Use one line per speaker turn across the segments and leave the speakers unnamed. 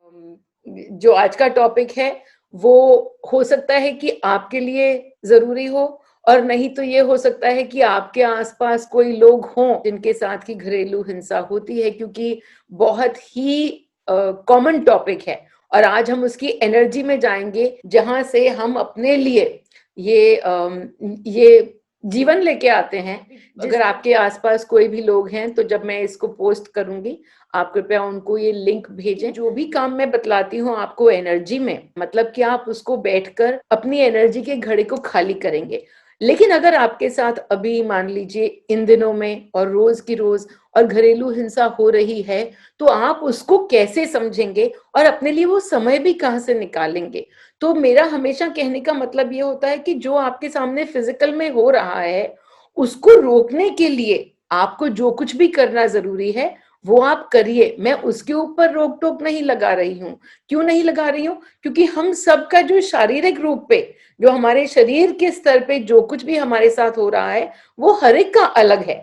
जो आज का टॉपिक है वो हो सकता है कि आपके लिए जरूरी हो, और नहीं तो ये हो सकता है कि आपके आसपास कोई लोग हों जिनके साथ की घरेलू हिंसा होती है, क्योंकि बहुत ही कॉमन टॉपिक है। और आज हम उसकी एनर्जी में जाएंगे जहां से हम अपने लिए ये जीवन लेके आते हैं। अगर आपके आसपास कोई भी लोग हैं तो जब मैं इसको पोस्ट करूंगी, आप कृपया उनको ये लिंक भेजें। जो भी काम मैं बतलाती हूँ आपको एनर्जी में, मतलब कि आप उसको बैठकर अपनी एनर्जी के घड़े को खाली करेंगे। लेकिन अगर आपके साथ अभी मान लीजिए इन दिनों में और रोज की रोज और घरेलू हिंसा हो रही है, तो आप उसको कैसे समझेंगे और अपने लिए वो समय भी कहाँ से निकालेंगे। तो मेरा हमेशा कहने का मतलब ये होता है कि जो आपके सामने फिजिकल में हो रहा है उसको रोकने के लिए आपको जो कुछ भी करना जरूरी है वो आप करिए। मैं उसके ऊपर रोक टोक नहीं लगा रही हूँ। क्यों नहीं लगा रही हूँ? क्योंकि हम सबका जो शारीरिक रूप पे, जो हमारे शरीर के स्तर पे जो कुछ भी हमारे साथ हो रहा है वो हर एक का अलग है।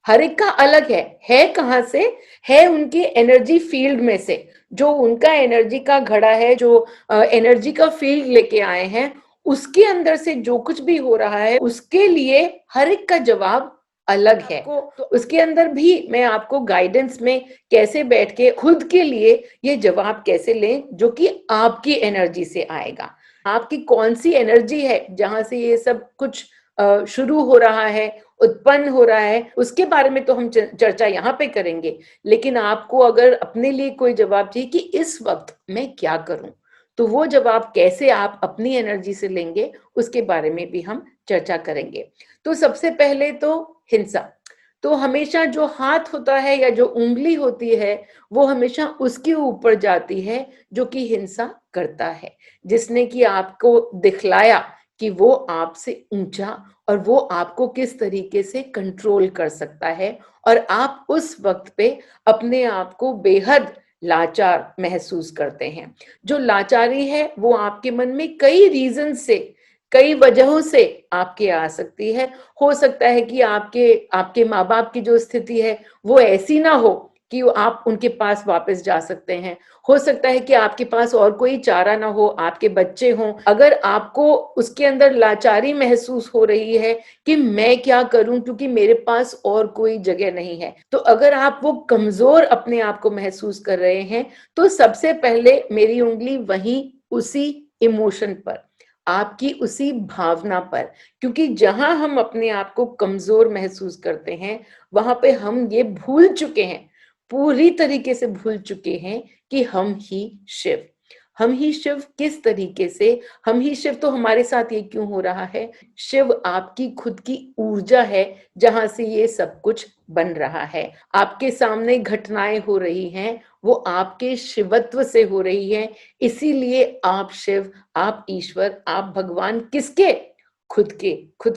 हर एक का अलग है कहाँ से? है उनके एनर्जी फील्ड में से। जो उनका एनर्जी का घड़ा है, जो एनर्जी का फील्ड लेके आए हैं, उसके अंदर से जो कुछ भी हो रहा है उसके लिए हर एक का जवाब अलग है। तो उसके अंदर भी मैं आपको गाइडेंस में कैसे बैठ के खुद के लिए ये जवाब कैसे लें जो कि आपकी एनर्जी से आएगा। आपकी कौन सी एनर्जी है जहां से ये सब कुछ शुरू हो रहा है, उत्पन्न हो रहा है, उसके बारे में तो हम चर्चा यहाँ पे करेंगे। लेकिन आपको अगर अपने लिए कोई जवाब चाहिए कि इस वक्त मैं क्या करूं, तो वो जवाब कैसे आप अपनी एनर्जी से लेंगे उसके बारे में भी हम चर्चा करेंगे। तो सबसे पहले तो हिंसा। तो हमेशा जो हाथ होता है या जो उंगली होती है वो हमेशा उसके ऊपर जाती है जो कि हिंसा करता है, जिसने कि आपको दिखलाया कि वो आपसे ऊंचा और वो आपको किस तरीके से कंट्रोल कर सकता है। और आप उस वक्त पे अपने आप को बेहद लाचार महसूस करते हैं। जो लाचारी है वो आपके मन में कई रीजन से, कई वजहों से आपके आ सकती है। हो सकता है कि आपके आपके माँ बाप की जो स्थिति है वो ऐसी ना हो कि आप उनके पास वापस जा सकते हैं। हो सकता है कि आपके पास और कोई चारा ना हो, आपके बच्चे हों। अगर आपको उसके अंदर लाचारी महसूस हो रही है कि मैं क्या करूं क्योंकि मेरे पास और कोई जगह नहीं है, तो अगर आप वो कमजोर अपने आप को महसूस कर रहे हैं, तो सबसे पहले मेरी उंगली वहीं उसी इमोशन पर, आपकी उसी भावना पर। क्योंकि जहां हम अपने आप को कमजोर महसूस करते हैं वहां पे हम ये भूल चुके हैं, पूरी तरीके से भूल चुके हैं कि हम ही शिव। हम ही शिव किस तरीके से? हम ही शिव तो हमारे साथ ये क्यों हो रहा है? शिव आपकी खुद की ऊर्जा है जहां से ये सब कुछ बन रहा है। आपके सामने घटनाएं हो रही हैं वो आपके शिवत्व से हो रही है। इसीलिए आप शिव, आप ईश्वर, आप भगवान किसके? खुद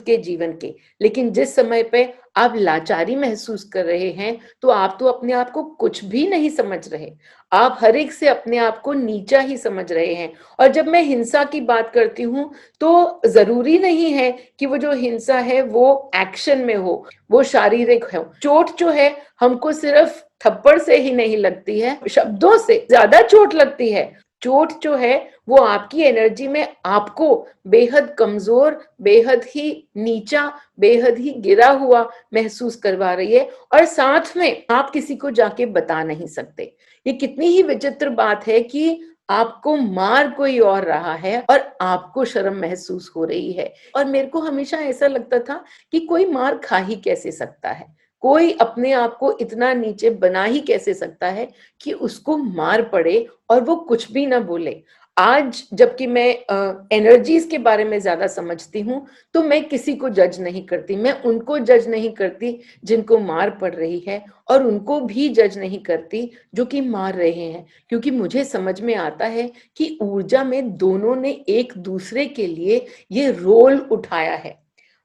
के जीवन के। लेकिन जिस समय पे आप लाचारी महसूस कर रहे हैं तो आप तो अपने आप को कुछ भी नहीं समझ रहे। आप हर एक से अपने आप को नीचा ही समझ रहे हैं। और जब मैं हिंसा की बात करती हूँ तो जरूरी नहीं है कि वो जो हिंसा है वो एक्शन में हो, वो शारीरिक हो। चोट जो है हमको सिर्फ थप्पड़ से ही नहीं लगती है, शब्दों से ज्यादा चोट लगती है। चोट जो है वो आपकी एनर्जी में आपको बेहद कमजोर, बेहद ही नीचा, बेहद ही गिरा हुआ महसूस करवा रही है। और साथ में आप किसी को जाके बता नहीं सकते। ये कितनी ही विचित्र बात है कि आपको मार कोई और रहा है और आपको शर्म महसूस हो रही है। और मेरे को हमेशा ऐसा लगता था कि कोई मार खा ही कैसे सकता है, कोई अपने आप को इतना नीचे बना ही कैसे सकता है कि उसको मार पड़े और वो कुछ भी ना बोले। आज जबकि मैं एनर्जीज के बारे में ज्यादा समझती हूँ तो मैं किसी को जज नहीं करती। मैं उनको जज नहीं करती जिनको मार पड़ रही है, और उनको भी जज नहीं करती जो कि मार रहे हैं। क्योंकि मुझे समझ में आता है कि ऊर्जा में दोनों ने एक दूसरे के लिए ये रोल उठाया है।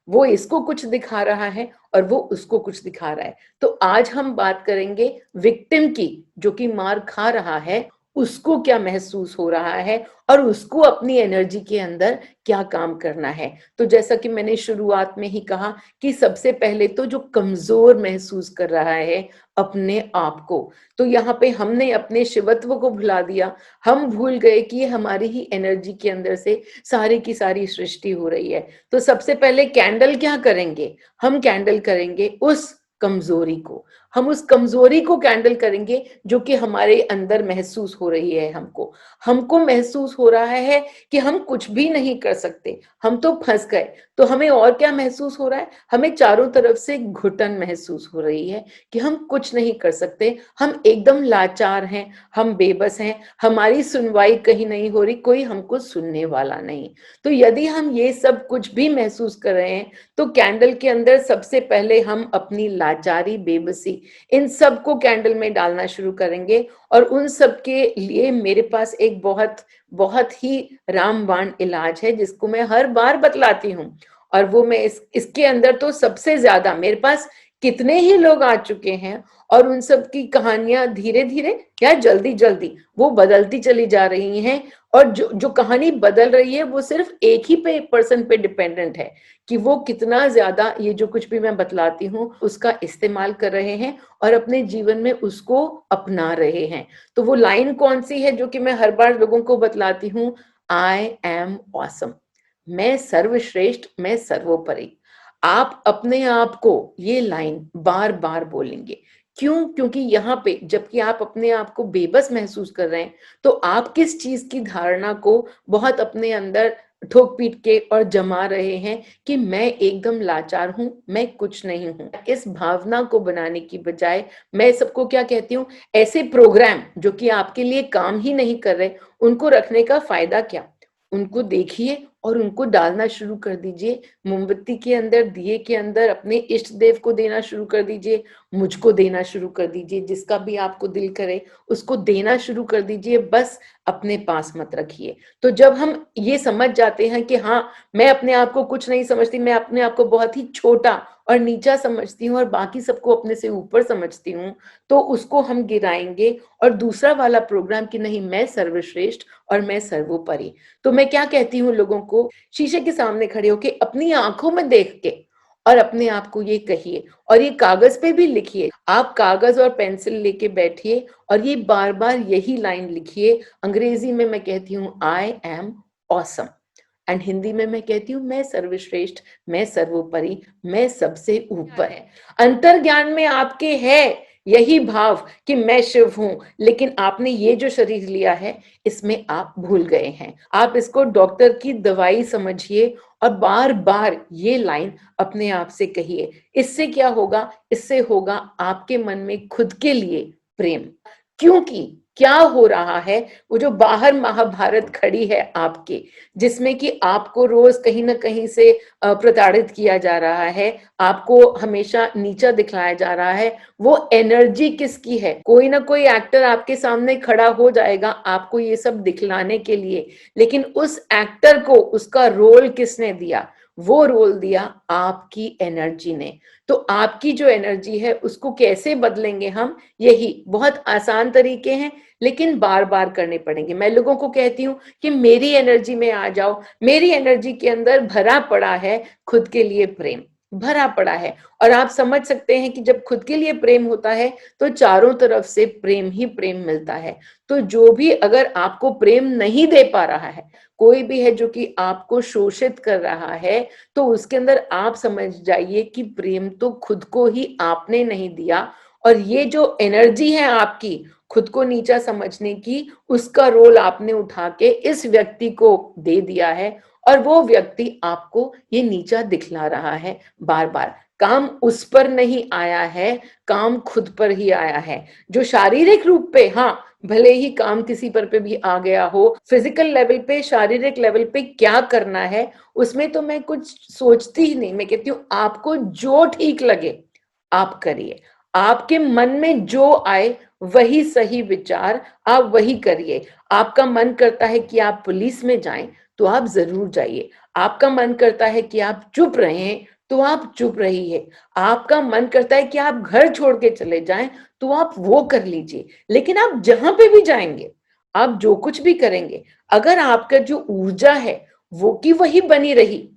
वो इसको कुछ दिखा रहा है और वो उसको कुछ दिखा रहा है। तो आज हम बात करेंगे विक्टिम की, जो कि मार खा रहा है, उसको क्या महसूस हो रहा है और उसको अपनी एनर्जी के अंदर क्या काम करना है। तो जैसा कि मैंने शुरुआत में ही कहा कि सबसे पहले तो जो कमजोर महसूस कर रहा है अपने आप को, तो यहाँ पे हमने अपने शिवत्व को भुला दिया। हम भूल गए कि ये हमारी ही एनर्जी के अंदर से सारी की सारी सृष्टि हो रही है। तो सबसे पहले कैंडल क्या करेंगे, हम कैंडल करेंगे उस कमजोरी को, हम उस कमजोरी को कैंडल करेंगे जो कि हमारे अंदर महसूस हो रही है। हमको हमको महसूस हो रहा है कि हम कुछ भी नहीं कर सकते, हम तो फंस गए। तो हमें और क्या महसूस हो रहा है, हमें चारों तरफ से घुटन महसूस हो रही है कि हम कुछ नहीं कर सकते, हम एकदम लाचार हैं, हम बेबस हैं, हमारी सुनवाई कहीं नहीं हो रही, कोई हमको सुनने वाला नहीं। तो यदि हम ये सब कुछ भी महसूस कर रहे हैं तो कैंडल के अंदर सबसे पहले हम अपनी लाचारी, बेबसी, इन सब को कैंडल में डालना शुरू करेंगे। और उन सब के लिए मेरे पास एक बहुत बहुत ही रामबाण इलाज है जिसको मैं हर बार बतलाती हूँ। और वो मैं इसके अंदर तो सबसे ज्यादा मेरे पास कितने ही लोग आ चुके हैं और उन सब की कहानियां धीरे धीरे या जल्दी जल्दी वो बदलती चली जा रही हैं। और जो जो कहानी बदल रही है वो सिर्फ एक ही पर्सन पे डिपेंडेंट है कि वो कितना ज्यादा ये जो कुछ भी मैं बतलाती हूँ उसका इस्तेमाल कर रहे हैं और अपने जीवन में उसको अपना रहे हैं। तो वो लाइन कौन सी है जो कि मैं हर बार लोगों को बतलाती हूँ, आई एम ऑसम, मैं सर्वश्रेष्ठ, मैं सर्वोपरि। आप अपने आप को ये लाइन बार बार बोलेंगे। क्यों? क्योंकि यहाँ पे जबकि आप अपने आप को बेबस महसूस कर रहे हैं तो आप किस चीज की धारणा को बहुत अपने अंदर ठोक पीट के और जमा रहे हैं कि मैं एकदम लाचार हूं, मैं कुछ नहीं हूं। इस भावना को बनाने की बजाय मैं सबको क्या कहती हूँ, ऐसे प्रोग्राम जो कि आपके लिए काम ही नहीं कर रहे उनको रखने का फायदा क्या। उनको देखिए और उनको डालना शुरू कर दीजिए, मोमबत्ती के अंदर, दिए के अंदर, अपने इष्ट देव को देना शुरू कर दीजिए, मुझको देना शुरू कर दीजिए, जिसका भी आपको दिल करे उसको देना शुरू कर दीजिए, बस अपने पास मत रखिए। तो जब हम ये समझ जाते हैं कि हाँ, मैं अपने आप को कुछ नहीं समझती, मैं अपने आप को बहुत ही छोटा और नीचा समझती हूँ और बाकी सबको अपने से ऊपर समझती हूँ, तो उसको हम गिराएंगे। और दूसरा वाला प्रोग्राम कि नहीं, मैं सर्वश्रेष्ठ और मैं सर्वोपरि। तो मैं क्या कहती हूँ लोगों को, शीशे के सामने खड़े होके अपनी आंखों में देख के और अपने आप को ये कहिए और ये कागज पे भी लिखिए। आप कागज और पेंसिल लेके बैठिए और ये बार बार यही लाइन लिखिए। अंग्रेजी में मैं कहती हूँ I am awesome and Hindi में मैं कहती हूँ मैं सर्वश्रेष्ठ, मैं सर्वोपरि, मैं सबसे ऊपर है। अंतर्ज्ञान में आपके है यही भाव कि मैं शिव हूं, लेकिन आपने ये जो शरीर लिया है इसमें आप भूल गए हैं। आप इसको डॉक्टर की दवाई समझिए और बार बार ये लाइन अपने आप से कहिए। इससे क्या होगा, इससे होगा आपके मन में खुद के लिए प्रेम। क्योंकि क्या हो रहा है, वो जो बाहर महाभारत खड़ी है आपके, जिसमें कि आपको रोज कहीं ना कहीं से प्रताड़ित किया जा रहा है, आपको हमेशा नीचा दिखलाया जा रहा है, वो एनर्जी किसकी है। कोई ना कोई एक्टर आपके सामने खड़ा हो जाएगा आपको ये सब दिखलाने के लिए, लेकिन उस एक्टर को उसका रोल किसने दिया, वो रोल दिया आपकी एनर्जी ने। तो आपकी जो एनर्जी है उसको कैसे बदलेंगे हम, यही बहुत आसान तरीके हैं लेकिन बार बार करने पड़ेंगे। मैं लोगों को कहती हूँ कि मेरी एनर्जी में आ जाओ, मेरी एनर्जी के अंदर भरा पड़ा है खुद के लिए प्रेम, भरा पड़ा है। और आप समझ सकते हैं कि जब खुद के लिए प्रेम होता है तो चारों तरफ से प्रेम ही प्रेम मिलता है। तो जो भी अगर आपको प्रेम नहीं दे पा रहा है, कोई भी है जो कि आपको शोषित कर रहा है, तो उसके अंदर आप समझ जाइए कि प्रेम तो खुद को ही आपने नहीं दिया। और ये जो एनर्जी है आपकी खुद को नीचा समझने की, उसका रोल आपने उठा के इस व्यक्ति को दे दिया है और वो व्यक्ति आपको ये नीचा दिखला रहा है बार बार। काम उस पर नहीं आया है, काम खुद पर ही आया है। जो शारीरिक रूप पे, हाँ, भले ही काम किसी पर पे भी आ गया हो, फिजिकल लेवल पे, शारीरिक लेवल पे क्या करना है उसमें तो मैं कुछ सोचती ही नहीं। मैं कहती हूँ आपको जो ठीक लगे आप करिए, आपके मन में जो आए वही सही विचार, आप वही करिए। आपका मन करता है कि आप पुलिस में जाएं तो आप जरूर जाइए। आपका मन करता है कि आप चुप रहें तो आप चुप रहिए। आपका मन करता है कि आप घर छोड़ के चले जाएं तो आप वो कर लीजिए। लेकिन आप जहां पे भी जाएंगे आप जो कुछ भी करेंगे, अगर आपका जो ऊर्जा है वो की वही बनी रही,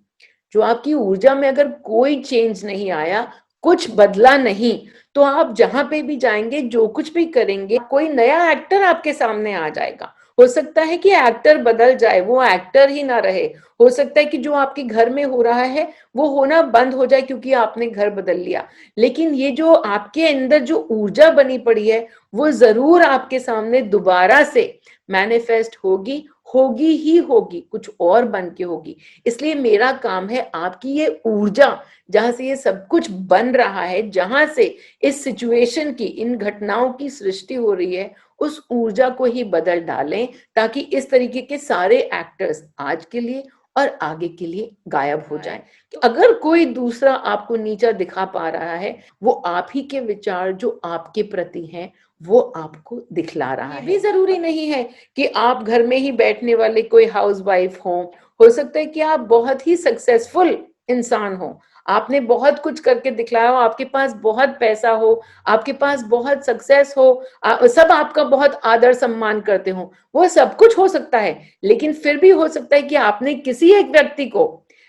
जो आपकी ऊर्जा में अगर कोई चेंज नहीं आया, कुछ बदला नहीं, तो आप जहां पे भी जाएंगे, जो कुछ भी करेंगे, कोई नया एक्टर आपके सामने आ जाएगा। हो सकता है कि एक्टर बदल जाए, वो एक्टर ही ना रहे। हो सकता है कि जो आपके घर में हो रहा है वो होना बंद हो जाए क्योंकि आपने घर बदल लिया, लेकिन ये जो आपके अंदर जो ऊर्जा बनी पड़ी है वो जरूर आपके सामने दोबारा से मैनिफेस्ट होगी, होगी ही होगी, कुछ और बन के होगी। इसलिए मेरा काम है आपकी ये ऊर्जा, जहां से ये सब कुछ बन रहा है, जहां से इस सिचुएशन की, इन घटनाओं की सृष्टि हो रही है, उस ऊर्जा को ही बदल डालें, ताकि इस तरीके के सारे एक्टर्स आज के लिए और आगे के लिए गायब हो जाएं। अगर कोई दूसरा आपको नीचा दिखा पा रहा है, वो आप ही के विचार जो आपके प्रति हैं वो आपको दिखला रहा है। ये भी जरूरी नहीं है कि आप घर में ही बैठने वाले कोई हाउसवाइफ हो सकता है कि आप बहुत ही सक्सेसफुल इंसान हो, आपने बहुत कुछ करके दिखलाया हो, आपके पास बहुत पैसा हो, आपके पास बहुत सक्सेस हो, सब आपका बहुत आदर सम्मान करते हो, वो सब कुछ हो सकता है। लेकिन फिर भी हो सकता है कि आपने किसी एक व्यक्ति को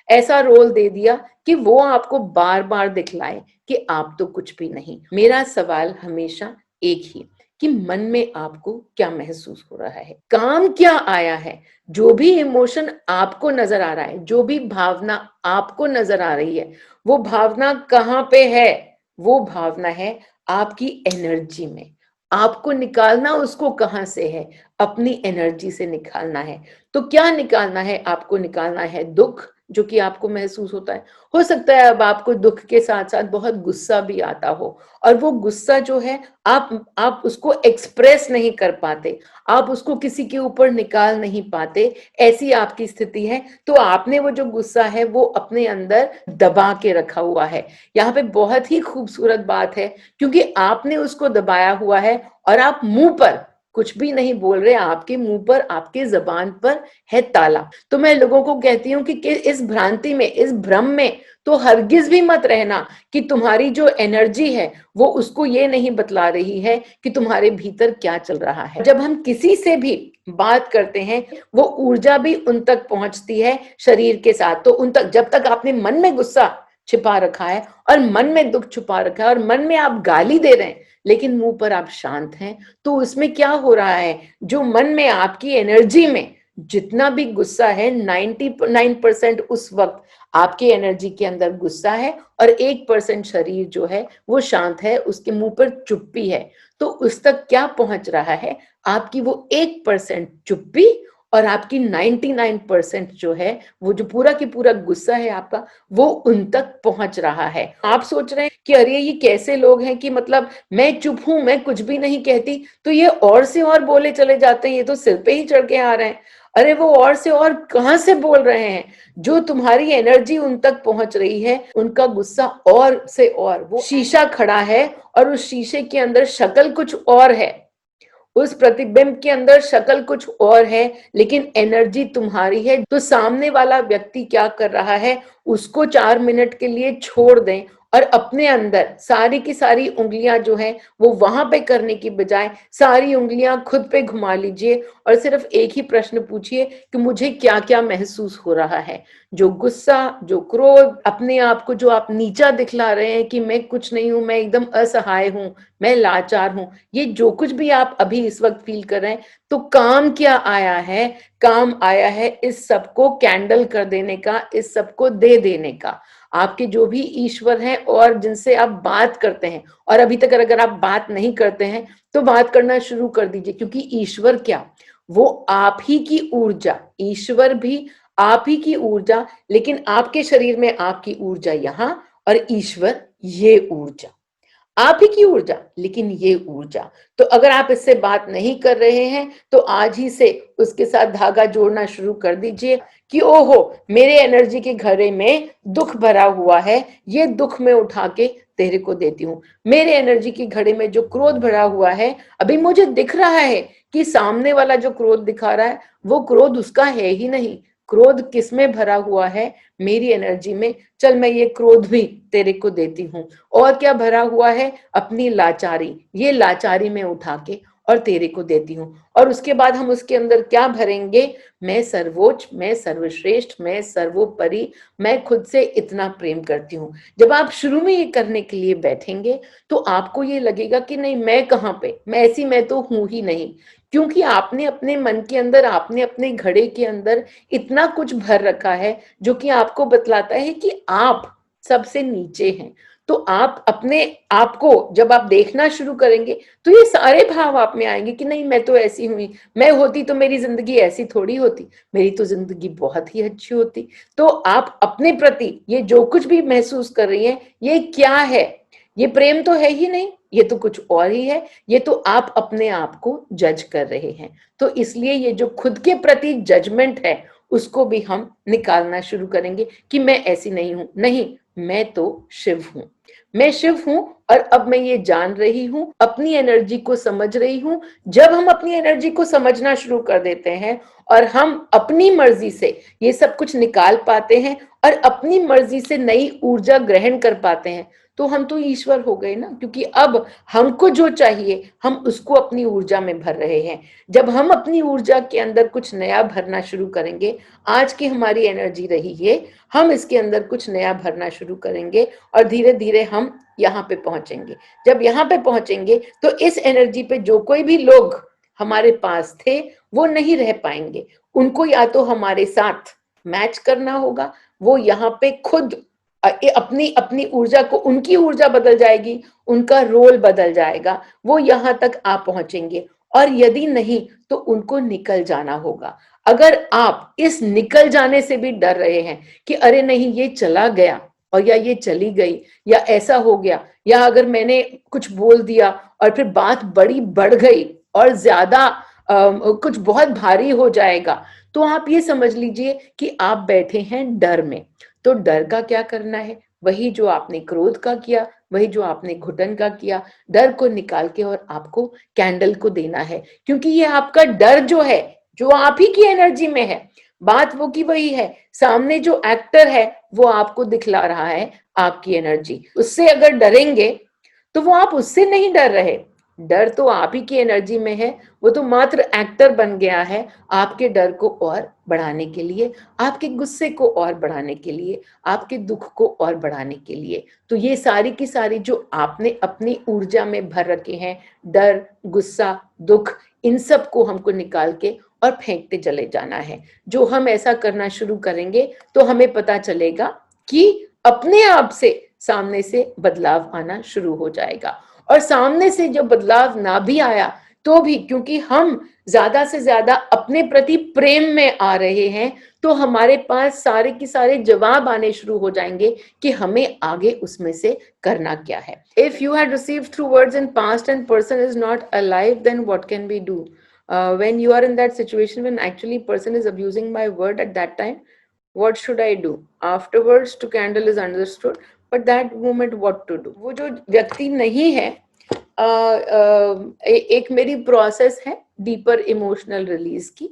ऐसा रोल दे दिया कि वो आपको बार बार दिखलाए कि आप तो कुछ भी नहीं। मेरा सवाल हमेशा एक ही, कि मन में आपको क्या महसूस हो रहा है, काम क्या आया है, जो भी इमोशन आपको नजर आ रहा है, जो भी भावना आपको नजर आ रही है, वो भावना कहाँ पे है? वो भावना है आपकी एनर्जी में। आपको निकालना उसको कहां से है? अपनी एनर्जी से निकालना है। तो क्या निकालना है? आपको निकालना है दुख जो कि आपको महसूस होता है। हो सकता है अब आपको दुख के साथ साथ बहुत गुस्सा भी आता हो, और वो गुस्सा जो है आप उसको एक्सप्रेस नहीं कर पाते, आप उसको किसी के ऊपर निकाल नहीं पाते, ऐसी आपकी स्थिति है। तो आपने वो जो गुस्सा है वो अपने अंदर दबा के रखा हुआ है। यहाँ पे बहुत ही खूबसूरत बात है, क्योंकि आपने उसको दबाया हुआ है और आप मुंह पर कुछ भी नहीं बोल रहे, आपके मुंह पर, आपके जबान पर है ताला। तो मैं लोगों को कहती हूँ कि इस भ्रांति में, इस भ्रम में तो हरगिज भी मत रहना कि तुम्हारी जो एनर्जी है वो उसको ये नहीं बतला रही है कि तुम्हारे भीतर क्या चल रहा है। जब हम किसी से भी बात करते हैं, वो ऊर्जा भी उन तक पहुंचती है शरीर के साथ। तो उन तक, जब तक आपने मन में गुस्सा छिपा रखा है और मन में दुख छुपा रखा है और मन में आप गाली दे रहे हैं लेकिन मुंह पर आप शांत हैं, तो उसमें क्या हो रहा है? जो मन में आपकी एनर्जी में जितना भी गुस्सा है, 99% उस वक्त आपके एनर्जी के अंदर गुस्सा है, और 1% शरीर जो है वो शांत है, उसके मुंह पर चुप्पी है। तो उस तक क्या पहुंच रहा है? आपकी वो 1% चुप्पी और आपकी 99% जो है, वो जो पूरा की पूरा गुस्सा है आपका, वो उन तक पहुंच रहा है। आप सोच रहे हैं कि अरे ये कैसे लोग हैं कि मतलब मैं चुप हूं, मैं कुछ भी नहीं कहती, तो ये और से और बोले चले जाते हैं, ये तो सिर पे ही चढ़ के आ रहे हैं। अरे वो और से और कहां से बोल रहे हैं? जो तुम्हारी एनर्जी उन तक पहुंच रही है, उनका गुस्सा और से और, वो शीशा खड़ा है और उस शीशे के अंदर शक्ल कुछ और है, उस प्रतिबिंब के अंदर शक्ल कुछ और है, लेकिन एनर्जी तुम्हारी है। तो सामने वाला व्यक्ति क्या कर रहा है, उसको 4 मिनट के लिए छोड़ दें और अपने अंदर सारी की सारी उंगलियां जो हैं वो वहां पे करने की बजाय सारी उंगलियां खुद पे घुमा लीजिए और सिर्फ एक ही प्रश्न पूछिए कि मुझे क्या क्या महसूस हो रहा है। जो गुस्सा, जो क्रोध, अपने आप को जो आप नीचा दिखला रहे हैं कि मैं कुछ नहीं हूं, मैं एकदम असहाय हूं, मैं लाचार हूं, ये जो कुछ भी आप अभी इस वक्त फील कर रहे हैं, तो काम क्या आया है? काम आया है इस सबको कैंडल कर देने का, इस सबको दे देने का। आपके जो भी ईश्वर हैं और जिनसे आप बात करते हैं, और अभी तक अगर आप बात नहीं करते हैं तो बात करना शुरू कर दीजिए, क्योंकि ईश्वर क्या, वो आप ही की ऊर्जा, ईश्वर भी आप ही की ऊर्जा, लेकिन आपके शरीर में आपकी ऊर्जा यहां और ईश्वर ये ऊर्जा, आप ही की ऊर्जा, लेकिन ये ऊर्जा। तो अगर आप इससे बात नहीं कर रहे हैं तो आज ही से उसके साथ धागा जोड़ना शुरू कर दीजिए कि ओहो, मेरे एनर्जी के घड़े में दुख भरा हुआ है, ये दुख में उठा के तेरे को देती हूँ। मेरे एनर्जी के घड़े में जो क्रोध भरा हुआ है, अभी मुझे दिख रहा है कि सामने वाला जो क्रोध दिखा रहा है वो क्रोध उसका है ही नहीं। क्रोध किस में भरा हुआ है? मेरी एनर्जी में। चल मैं ये क्रोध भी तेरे को देती हूँ। और क्या भरा हुआ है? अपनी लाचारी, ये लाचारी में उठा के और तेरे को देती हूँ। और उसके बाद हम उसके अंदर क्या भरेंगे? मैं सर्वोच्च, मैं सर्वश्रेष्ठ, मैं सर्वोपरि, मैं खुद से इतना प्रेम करती हूँ। जब आप शुरू में ये करने के लिए बैठेंगे तो आपको ये लगेगा कि नहीं, मैं कहाँ पे, मैं ऐसी, मैं तो हूं ही नहीं। क्योंकि आपने अपने मन के अंदर, आपने अपने घड़े के अंदर इतना कुछ भर रखा है जो कि आपको बतलाता है कि आप सबसे नीचे हैं। तो आप अपने आप को जब आप देखना शुरू करेंगे तो ये सारे भाव आप में आएंगे कि नहीं, मैं तो ऐसी हुई, मैं होती तो मेरी जिंदगी ऐसी थोड़ी होती, मेरी तो जिंदगी बहुत ही अच्छी होती। तो आप अपने प्रति ये जो कुछ भी महसूस कर रही हैं, ये क्या है? ये प्रेम तो है ही नहीं, ये तो कुछ और ही है। ये तो आप अपने आप को जज कर रहे हैं। तो इसलिए ये जो खुद के प्रति जजमेंट है उसको भी हम निकालना शुरू करेंगे कि मैं ऐसी नहीं हूं। नहीं, मैं तो शिव हूं, मैं शिव हूं। और अब मैं ये जान रही हूं, अपनी एनर्जी को समझ रही हूं। जब हम अपनी एनर्जी को समझना शुरू कर देते हैं और हम अपनी मर्जी से ये सब कुछ निकाल पाते हैं और अपनी मर्जी से नई ऊर्जा ग्रहण कर पाते हैं, तो हम तो ईश्वर हो गए ना। क्योंकि अब हमको जो चाहिए हम उसको अपनी ऊर्जा में भर रहे हैं। जब हम अपनी ऊर्जा के अंदर कुछ नया भरना शुरू करेंगे, आज की हमारी एनर्जी रही है, हम इसके अंदर कुछ नया भरना शुरू करेंगे और धीरे धीरे हम यहाँ पे पहुंचेंगे। जब यहाँ पे पहुंचेंगे तो इस एनर्जी पे जो कोई भी लोग हमारे पास थे वो नहीं रह पाएंगे। उनको या तो हमारे साथ मैच करना होगा, वो यहाँ पे खुद अपनी अपनी ऊर्जा को, उनकी ऊर्जा बदल जाएगी, उनका रोल बदल जाएगा, वो यहाँ तक आ पहुंचेंगे। और यदि नहीं तो उनको निकल जाना होगा। अगर आप इस निकल जाने से भी डर रहे हैं कि अरे नहीं, ये चला गया और या ये चली गई या ऐसा हो गया, या अगर मैंने कुछ बोल दिया और फिर बात बड़ी बढ़ गई और ज्यादा कुछ बहुत भारी हो जाएगा, तो आप ये समझ लीजिए कि आप बैठे हैं डर में। तो डर का क्या करना है? वही जो आपने क्रोध का किया, वही जो आपने घुटन का किया, डर को निकाल के और आपको कैंडल को देना है। क्योंकि ये आपका डर जो है, जो आप ही की एनर्जी में है, बात वो की वही है। सामने जो एक्टर है वो आपको दिखला रहा है आपकी एनर्जी। उससे अगर डरेंगे तो वो आप उससे नहीं डर रहे, डर तो आप ही की एनर्जी में है। वो तो मात्र एक्टर बन गया है आपके डर को और बढ़ाने के लिए, आपके गुस्से को और बढ़ाने के लिए, आपके दुख को और बढ़ाने के लिए। तो ये सारी की सारी जो आपने अपनी ऊर्जा में भर रखे हैं, डर, गुस्सा, दुख, इन सब को हमको निकाल के और फेंकते चले जाना है। जो हम ऐसा करना शुरू करेंगे तो हमें पता चलेगा कि अपने आप से सामने से बदलाव आना शुरू हो जाएगा। और सामने से जब बदलाव ना भी आया तो भी, क्योंकि हम ज्यादा से ज्यादा अपने प्रति प्रेम में आ रहे हैं, तो हमारे पास सारे के सारे जवाब आने शुरू हो जाएंगे कि हमें आगे उसमें से करना क्या है। If you had received through words in past and person is not alive, then what can we do? When you are in that situation, when actually person is abusing my word at that time, what should I do? Afterwards to candle is understood, but that moment what to do? वो जो व्यक्ति नहीं है, एक मेरी process है deeper emotional release की।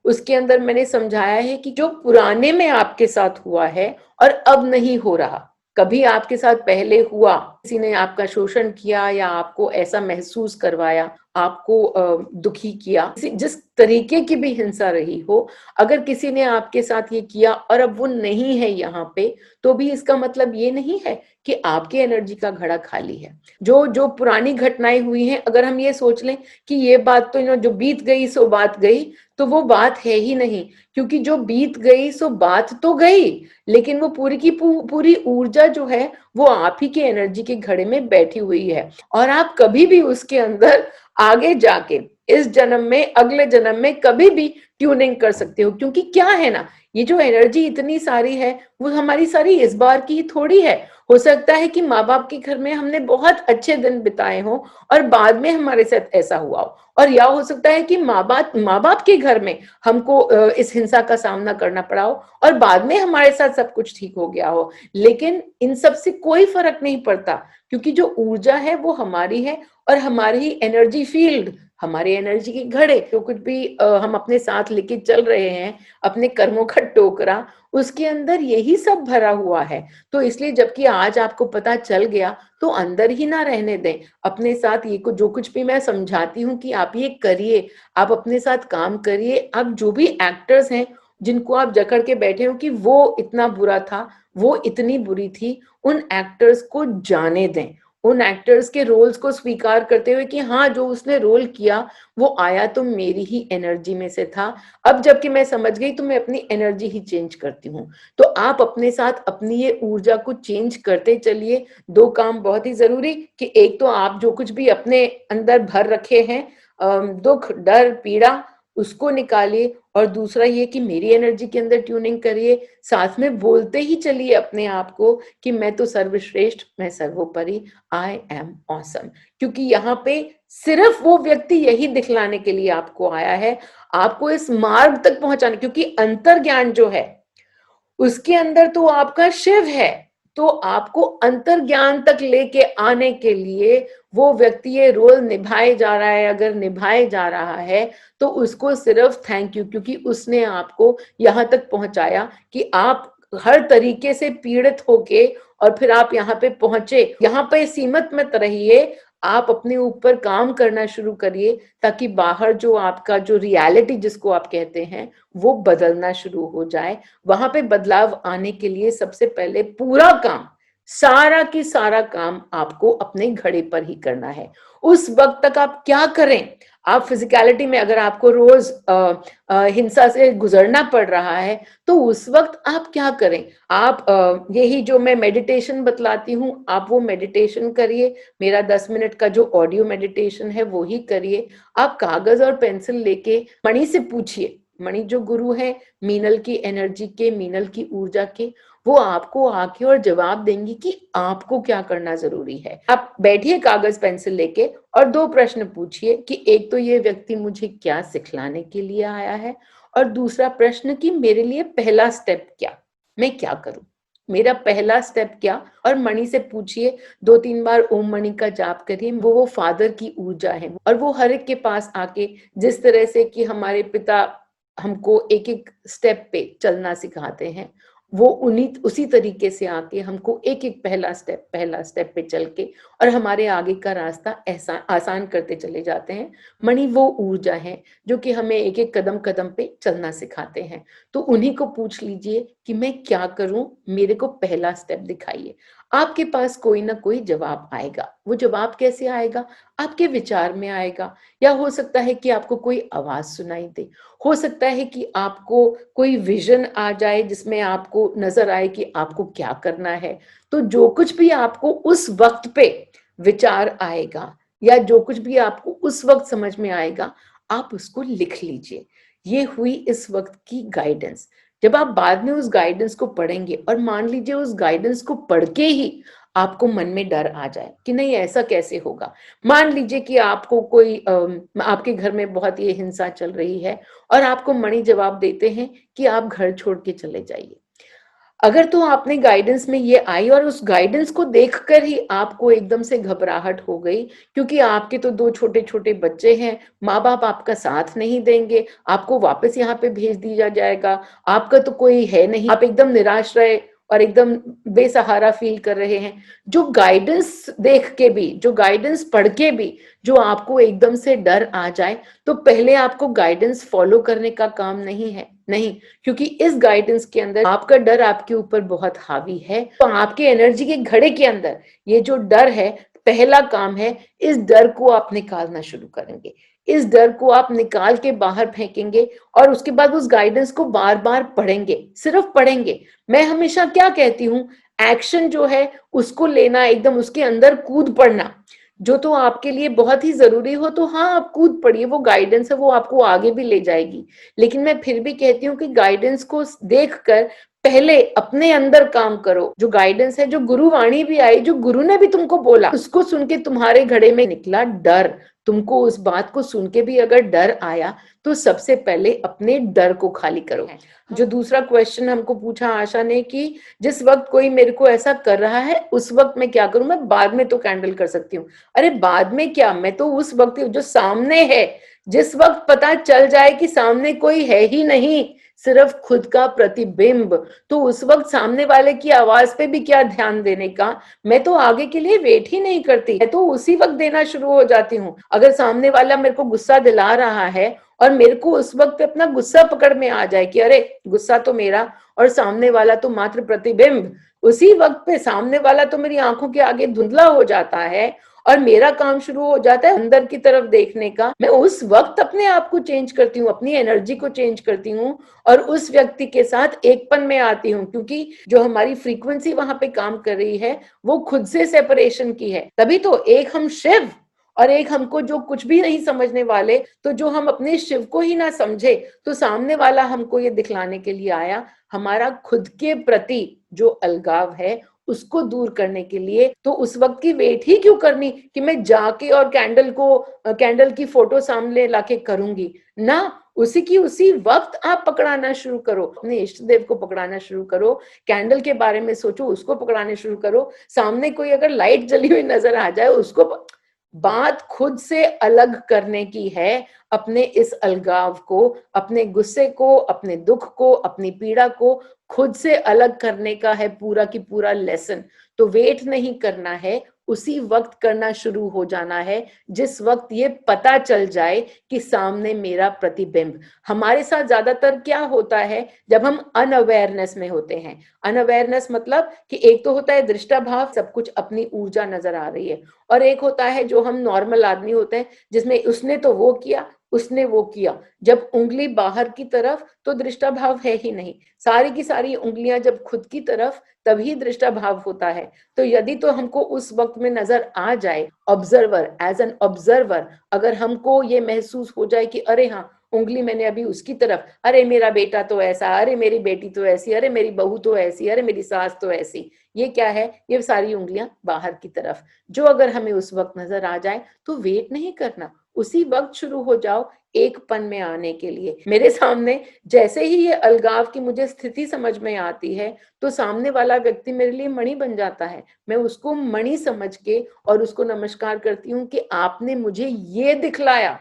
उसके अंदर मैंने समझाया है कि जो पुराने में आपके साथ हुआ है और अब नहीं हो रहा, कभी आपके साथ पहले हुआ, किसी ने आपका शोषण किया या आपको ऐसा महसूस करवाया, आपको दुखी किया, जिस तरीके की भी हिंसा रही हो, अगर किसी ने आपके साथ ये किया और अब वो नहीं है यहाँ पे, तो भी इसका मतलब ये नहीं है कि आपके एनर्जी का घड़ा खाली है। जो जो पुरानी घटनाएं हुई हैं, अगर हम ये सोच लें कि ये बात तो जो बीत गई सो बात गई, तो वो बात है ही नहीं। क्योंकि जो बीत गई सो बात तो गई, लेकिन वो पूरी की पूरी ऊर्जा जो है वो आप ही के एनर्जी के घड़े में बैठी हुई है। और आप कभी भी उसके अंदर आगे जाके इस जन्म में, अगले जन्म में कभी भी ट्यूनिंग कर सकते हो। क्योंकि क्या है ना, ये जो एनर्जी इतनी सारी है वो हमारी सारी इस बार की थोड़ी है। हो सकता है कि माँ बाप के घर में हमने बहुत अच्छे दिन बिताए हों और बाद में हमारे साथ ऐसा हुआ हो, और या हो सकता है कि माँ बाप के घर में हमको इस हिंसा का सामना करना पड़ा हो और बाद में हमारे साथ सब कुछ ठीक हो गया हो। लेकिन इन सब से कोई फर्क नहीं पड़ता, क्योंकि जो ऊर्जा है वो हमारी है और हमारी ही एनर्जी फील्ड हमारे एनर्जी के घड़े, जो कुछ भी हम अपने साथ लेके चल रहे हैं, अपने कर्मों का टोकरा, उसके अंदर यही सब भरा हुआ है। तो इसलिए जबकि आज आपको पता चल गया, तो अंदर ही ना रहने दें। अपने साथ ये जो कुछ भी मैं समझाती हूँ कि आप ये करिए, आप अपने साथ काम करिए। आप जो भी एक्टर्स हैं, जिनको आप जकड़ के बैठे हो कि वो इतना बुरा था, वो इतनी बुरी थी, उन एक्टर्स को जाने दें। उन एक्टर्स के रोल्स को स्वीकार करते हुए कि हाँ, जो उसने रोल किया वो आया तो मेरी ही एनर्जी में से था। अब जबकि मैं समझ गई, तो मैं अपनी एनर्जी ही चेंज करती हूँ। तो आप अपने साथ अपनी ये ऊर्जा को चेंज करते चलिए। दो काम बहुत ही जरूरी, कि एक तो आप जो कुछ भी अपने अंदर भर रखे हैं, दुख, डर, पीड़ा, उसको निकालिए। और दूसरा ये कि मेरी एनर्जी के अंदर ट्यूनिंग करिए। साथ में बोलते ही चलिए अपने आप को कि मैं तो सर्वश्रेष्ठ, मैं सर्वोपरि, आई एम ऑसम। क्योंकि यहाँ पे सिर्फ वो व्यक्ति यही दिखलाने के लिए आपको आया है, आपको इस मार्ग तक पहुंचाने, क्योंकि अंतर ज्ञान जो है उसके अंदर तो आपका शिव है। तो आपको अंतर ज्ञान तक लेके आने के लिए वो व्यक्ति ये रोल निभाए जा रहा है। अगर निभाए जा रहा है तो उसको सिर्फ थैंक यू, क्योंकि उसने आपको यहां तक पहुंचाया कि आप हर तरीके से पीड़ित होके और फिर आप यहाँ पे पहुंचे। यहाँ पे सीमित मत रहिए, आप अपने ऊपर काम करना शुरू करिए, ताकि बाहर जो आपका जो रियलिटी जिसको आप कहते हैं वो बदलना शुरू हो जाए। वहां पे बदलाव आने के लिए सबसे पहले पूरा काम, सारा की सारा काम आपको अपने घड़े पर ही करना है। उस वक्त तक आप क्या करें? आप फिजिकलिटी में अगर आपको रोज हिंसा से गुजरना पड़ रहा है, तो उस वक्त आप क्या करें? आप यही जो मैं मेडिटेशन बतलाती हूँ, आप वो मेडिटेशन करिए। मेरा 10 मिनट का जो ऑडियो मेडिटेशन है वो ही करिए। आप कागज और पेंसिल लेके मणि से पूछिए। मणि जो गुरु है, मीनल की एनर्जी के, मीनल की ऊर्जा के, वो आपको आके और जवाब देंगी कि आपको क्या करना जरूरी है। आप बैठिए कागज पेंसिल लेके और दो प्रश्न पूछिए कि एक तो ये व्यक्ति मुझे क्या सिखलाने के लिए आया है, और दूसरा प्रश्न कि मेरे लिए पहला स्टेप क्या, मैं क्या करूं, मेरा पहला स्टेप क्या। और मणि से पूछिए, 2-3 बार ओम मणि का जाप करिए। वो फादर की ऊर्जा है, और वो हर एक के पास आके, जिस तरह से कि हमारे पिता हमको एक एक स्टेप पे चलना सिखाते हैं, वो उन्हीं उसी तरीके से आके हमको एक एक पहला स्टेप पे चल के और हमारे आगे का रास्ता ऐसा आसान करते चले जाते हैं। मणि वो ऊर्जा है जो कि हमें एक एक कदम कदम पे चलना सिखाते हैं। तो उन्हीं को पूछ लीजिए कि मैं क्या करूं, मेरे को पहला स्टेप दिखाइए। आपके पास कोई ना कोई जवाब आएगा। वो जवाब कैसे आएगा? आपके विचार में आएगा, या हो सकता है कि आपको कोई आवाज सुनाई दे, हो सकता है कि आपको कोई विजन आ जाए जिसमें आपको नजर आए कि आपको क्या करना है। तो जो कुछ भी आपको उस वक्त पे विचार आएगा, या जो कुछ भी आपको उस वक्त समझ में आएगा, आप उसको लिख लीजिए। ये हुई इस वक्त की गाइडेंस। जब आप बाद में उस गाइडेंस को पढ़ेंगे, और मान लीजिए उस गाइडेंस को पढ़ के ही आपको मन में डर आ जाए कि नहीं ऐसा कैसे होगा। मान लीजिए कि आपको कोई आपके घर में बहुत ये हिंसा चल रही है, और आपको मणि जवाब देते हैं कि आप घर छोड़ के चले जाइए। अगर तो आपने गाइडेंस में ये आई, और उस गाइडेंस को देखकर ही आपको एकदम से घबराहट हो गई, क्योंकि आपके तो दो छोटे छोटे बच्चे हैं, माँ बाप आपका साथ नहीं देंगे, आपको वापस यहाँ पे भेज दिया जाएगा, आपका तो कोई है नहीं, आप एकदम निराश्रय और एकदम बेसहारा फील कर रहे हैं। जो गाइडेंस देख के भी, जो गाइडेंस पढ़ के भी जो आपको एकदम से डर आ जाए, तो पहले आपको गाइडेंस फॉलो करने का काम नहीं है, नहीं। क्योंकि इस गाइडेंस के अंदर आपका डर आपके ऊपर बहुत हावी है। तो आपके एनर्जी के घड़े के अंदर ये जो डर है, पहला काम है, इस डर को आप निकालना शुरू करेंगे। इस डर को आप निकाल के बाहर फेंकेंगे, और उसके बाद उस गाइडेंस को बार बार पढ़ेंगे, सिर्फ पढ़ेंगे। मैं हमेशा क्या कहती हूँ, एक्शन जो है उसको लेना, एकदम उसके अंदर कूद पड़ना। जो तो आपके लिए बहुत ही जरूरी हो तो हाँ, आप कूद पड़िए, वो गाइडेंस है, वो आपको आगे भी ले जाएगी। लेकिन मैं फिर भी कहती हूँ कि गाइडेंस को देखकर पहले अपने अंदर काम करो। जो गाइडेंस है, जो गुरुवाणी भी आई, जो गुरु ने भी तुमको बोला, उसको सुन के तुम्हारे घड़े में निकला डर, तुमको उस बात को सुन के भी अगर डर आया तो सबसे पहले अपने डर को खाली करो। जो दूसरा क्वेश्चन हमको पूछा आशा ने कि जिस वक्त कोई मेरे को ऐसा कर रहा है उस वक्त मैं क्या करूं? मैं बाद में तो कैंडल कर सकती हूँ। अरे बाद में क्या, मैं तो उस वक्त जो सामने है, जिस वक्त पता चल जाए कि सामने कोई है ही नहीं, सिर्फ खुद का प्रतिबिंब, तो उस वक्त सामने वाले की आवाज पे भी क्या ध्यान देने का। मैं तो आगे के लिए वेट ही नहीं करती, मैं तो उसी वक्त देना शुरू हो जाती हूँ। अगर सामने वाला मेरे को गुस्सा दिला रहा है और मेरे को उस वक्त पे अपना गुस्सा पकड़ में आ जाए कि अरे गुस्सा तो मेरा और सामने वाला तो मात्र प्रतिबिंब, उसी वक्त पे सामने वाला तो मेरी आंखों के आगे धुंधला हो जाता है और मेरा काम शुरू हो जाता है अंदर की तरफ देखने का। मैं उस वक्त अपने आप को चेंज करती हूँ, अपनी एनर्जी को चेंज करती हूँ और उस व्यक्ति के साथ एकपन में आती हूँ, क्योंकि जो हमारी फ्रीक्वेंसी वहां पे काम कर रही है वो खुद से सेपरेशन की है। तभी तो एक हम शिव और एक हमको जो कुछ भी नहीं समझने वाले, तो जो हम अपने शिव को ही ना समझे तो सामने वाला हमको ये दिखलाने के लिए आया। हमारा खुद के प्रति जो अलगाव है उसको दूर करने के लिए, तो उस वक्त की वेट ही क्यों करनी कि मैं जाके और कैंडल की फोटो सामने लाके करूंगी ना। उसी वक्त आप पकड़ाना शुरू करो, अपने इष्ट देव को पकड़ाना शुरू करो, कैंडल के बारे में सोचो, उसको पकड़ाने शुरू करो। सामने कोई अगर लाइट जली हुई नजर आ जाए उसको बात खुद से अलग करने की है। अपने इस अलगाव को, अपने गुस्से को, अपने दुख को, अपनी पीड़ा को खुद से अलग करने का है पूरा की पूरा लेसन। तो वेट नहीं करना है, उसी वक्त करना शुरू हो जाना है जिस वक्त ये पता चल जाए कि सामने मेरा प्रतिबिंब। हमारे साथ ज्यादातर क्या होता है जब हम अनअवेयरनेस में होते हैं। अनअवेयरनेस मतलब कि एक तो होता है दृष्टाभाव, सब कुछ अपनी ऊर्जा नजर आ रही है, और एक होता है जो हम नॉर्मल आदमी होते हैं जिसमें उसने तो वो किया, उसने वो किया। जब उंगली बाहर की तरफ तो दृष्टाभाव है ही नहीं, सारी की सारी उंगलियां जब खुद की तरफ तभी दृष्टाभाव होता है। तो यदि तो हमको उस वक्त में नजर आ जाए, ऑब्जर्वर, एज एन ऑब्जर्वर अगर हमको ये महसूस हो जाए कि अरे हाँ उंगली मैंने अभी उसकी तरफ, अरे मेरा बेटा तो ऐसा, अरे मेरी बेटी तो ऐसी, अरे मेरी बहू तो ऐसी, अरे मेरी सास तो ऐसी, ये क्या है, ये सारी उंगलियां बाहर की तरफ। जो अगर हमें उस वक्त नजर आ जाए तो वेट नहीं करना, उसी वक्त शुरू हो जाओ एक पन में आने के लिए। मेरे सामने जैसे ही ये अलगाव की मुझे स्थिति समझ में आती है तो सामने वाला व्यक्ति मेरे लिए मणि बन जाता है। मैं उसको मणि समझ के और उसको नमस्कार करती हूँ कि आपने मुझे ये दिखलाया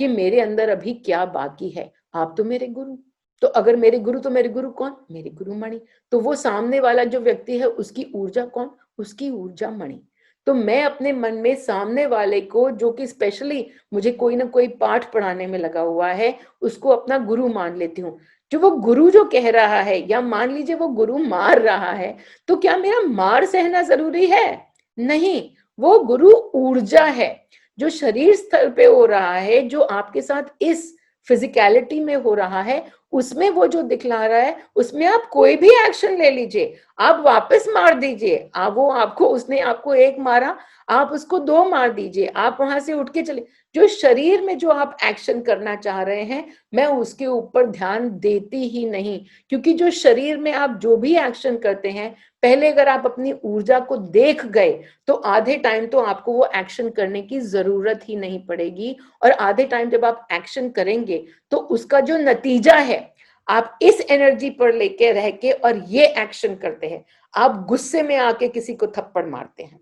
कि मेरे अंदर अभी क्या बाकी है। आप तो मेरे गुरु, तो अगर मेरे गुरु तो मेरे गुरु कौन, मेरे गुरु मणि। तो वो सामने वाला जो व्यक्ति है उसकी ऊर्जा कौन, उसकी ऊर्जा मणि। तो मैं अपने मन में सामने वाले को, जो कि स्पेशली मुझे कोई ना कोई पाठ पढ़ाने में लगा हुआ है, उसको अपना गुरु मान लेती हूँ। जो वो गुरु जो कह रहा है, या मान लीजिए वो गुरु मार रहा है, तो क्या मेरा मार सहना जरूरी है? नहीं, वो गुरु ऊर्जा है। जो शरीर स्तर पे हो रहा है, जो आपके साथ इस फिजिकलिटी में हो रहा है, उसमें वो जो दिखला रहा है, उसमें आप कोई भी एक्शन ले लीजिए, आप वापस मार दीजिए। आप वो आपको, उसने आपको एक मारा, आप उसको दो मार दीजिए, आप वहां से उठ के चले। जो शरीर में जो आप एक्शन करना चाह रहे हैं, मैं उसके ऊपर ध्यान देती ही नहीं, क्योंकि जो शरीर में आप जो भी एक्शन करते हैं, पहले अगर आप अपनी ऊर्जा को देख गए तो आधे टाइम तो आपको वो एक्शन करने की जरूरत ही नहीं पड़ेगी। और आधे टाइम जब आप एक्शन करेंगे तो उसका जो नतीजा है, आप इस एनर्जी पर लेके रह के और ये एक्शन करते हैं। आप गुस्से में आके किसी को थप्पड़ मारते हैं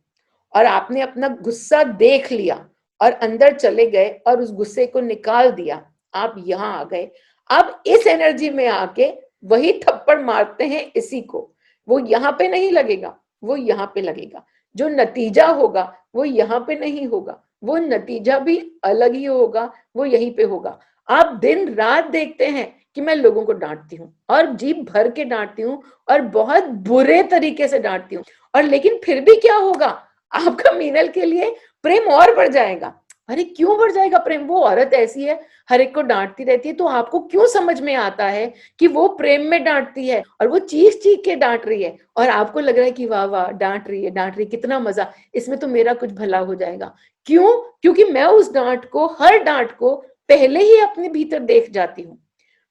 और आपने अपना गुस्सा देख लिया और अंदर चले गए और उस गुस्से को निकाल दिया, आप यहां आ गए। अब इस एनर्जी में आके वही थप्पड़ मारते हैं इसी को, वो यहां पे नहीं लगेगा, वो यहां पे लगेगा। जो नतीजा होगा वो यहां पे नहीं होगा, वो नतीजा भी अलग ही होगा, वो यहीं पे होगा। आप दिन रात देखते हैं कि मैं लोगों को डांटती हूँ और जीभ भर के डांटती हूँ और बहुत बुरे तरीके से डांटती हूँ, और लेकिन फिर भी क्या होगा, आपका मीनल के लिए प्रेम और बढ़ जाएगा। अरे क्यों बढ़ जाएगा प्रेम, वो औरत ऐसी है, हर एक को डांटती रहती है, तो आपको क्यों समझ में आता है कि वो प्रेम में डांटती है और वो चीख चीख के डांट रही है, और आपको लग रहा है कि वाह वाह डांट रही है, डांट रही है, कितना मजा, इसमें तो मेरा कुछ भला हो जाएगा। क्यों? क्योंकि मैं उस डांट को, हर डांट को पहले ही अपने भीतर देख जाती हूँ।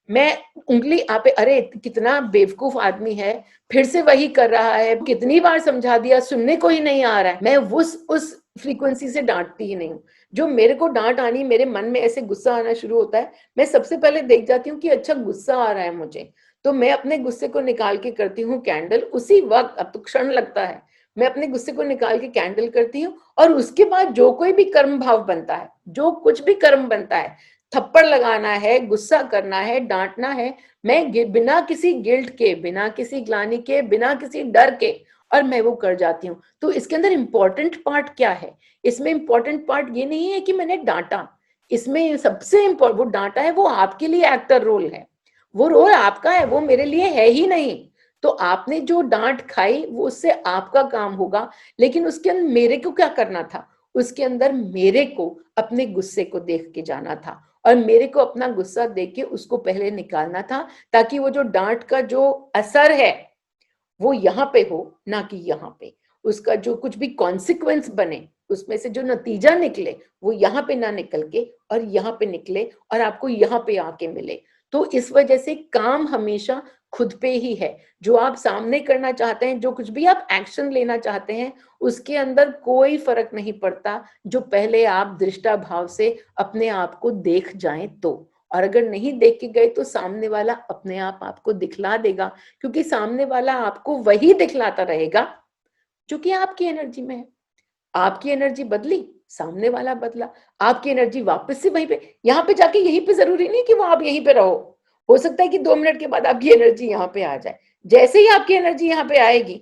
मैं उंगली आप, अरे कितना बेवकूफ आदमी है, फिर से वही कर रहा है, कितनी बार समझा दिया, सुनने को ही नहीं आ रहा है। मैं उस फ्रीक्वेंसी से डांटती ही नहीं हूँ। जो मेरे को डांट आनी, मेरे मन में ऐसे गुस्सा आना शुरू होता है, मैं सबसे पहले देख जाती हूँ कि अच्छा गुस्सा आ रहा है मुझे, तो मैं अपने गुस्से को निकाल के करती हूँ कैंडल उसी वक्त। अब तो क्षण लगता है, मैं अपने गुस्से को निकाल के कैंडल करती हूँ, और उसके बाद जो कोई भी कर्म भाव बनता है, जो कुछ भी कर्म बनता है, थप्पड़ लगाना है, गुस्सा करना है, डांटना है, मैं बिना किसी गिल्ट के, बिना किसी ग्लानि के, बिना किसी डर के, और मैं वो कर जाती हूँ। तो इसके अंदर इंपॉर्टेंट पार्ट क्या है? इसमें इंपॉर्टेंट पार्ट ये नहीं है कि मैंने डांटा, इसमें सबसे इंपॉर्टेंट, वो डांटा है, वो आपके लिए एक्टर रोल है, वो रोल आपका है, वो मेरे लिए है ही नहीं। तो आपने जो डांट खाई वो उससे आपका काम होगा, लेकिन उसके अंदर मेरे को क्या करना था? उसके अंदर मेरे को अपने गुस्से को देख के जाना था, और मेरे को अपना गुस्सा देख के उसको पहले निकालना था, ताकि वो जो डांट का जो असर है वो यहाँ पे हो, ना कि यहाँ पे। उसका जो कुछ भी कॉन्सिक्वेंस बने, उसमें से जो नतीजा निकले, वो यहाँ पे ना निकल के और यहाँ पे निकले, और आपको यहाँ पे आके मिले। तो इस वजह से काम हमेशा खुद पे ही है। जो आप सामने करना चाहते हैं, जो कुछ भी आप एक्शन लेना चाहते हैं, उसके अंदर कोई फर्क नहीं पड़ता, जो पहले आप दृष्टा भाव से अपने आप को देख जाएं तो। और अगर नहीं देख के गए तो सामने वाला अपने आप आपको दिखला देगा, क्योंकि सामने वाला आपको वही दिखलाता रहेगा जो कि आपकी एनर्जी में है। आपकी एनर्जी बदली, सामने वाला बदला, आपकी एनर्जी वापस से वहीं पे, यहाँ पे जाके यहीं पे जरूरी नहीं कि वो आप यहीं पे रहो, हो सकता है कि 2 मिनट के बाद आपकी एनर्जी यहाँ पे आ जाए। जैसे ही आपकी एनर्जी यहाँ पे आएगी,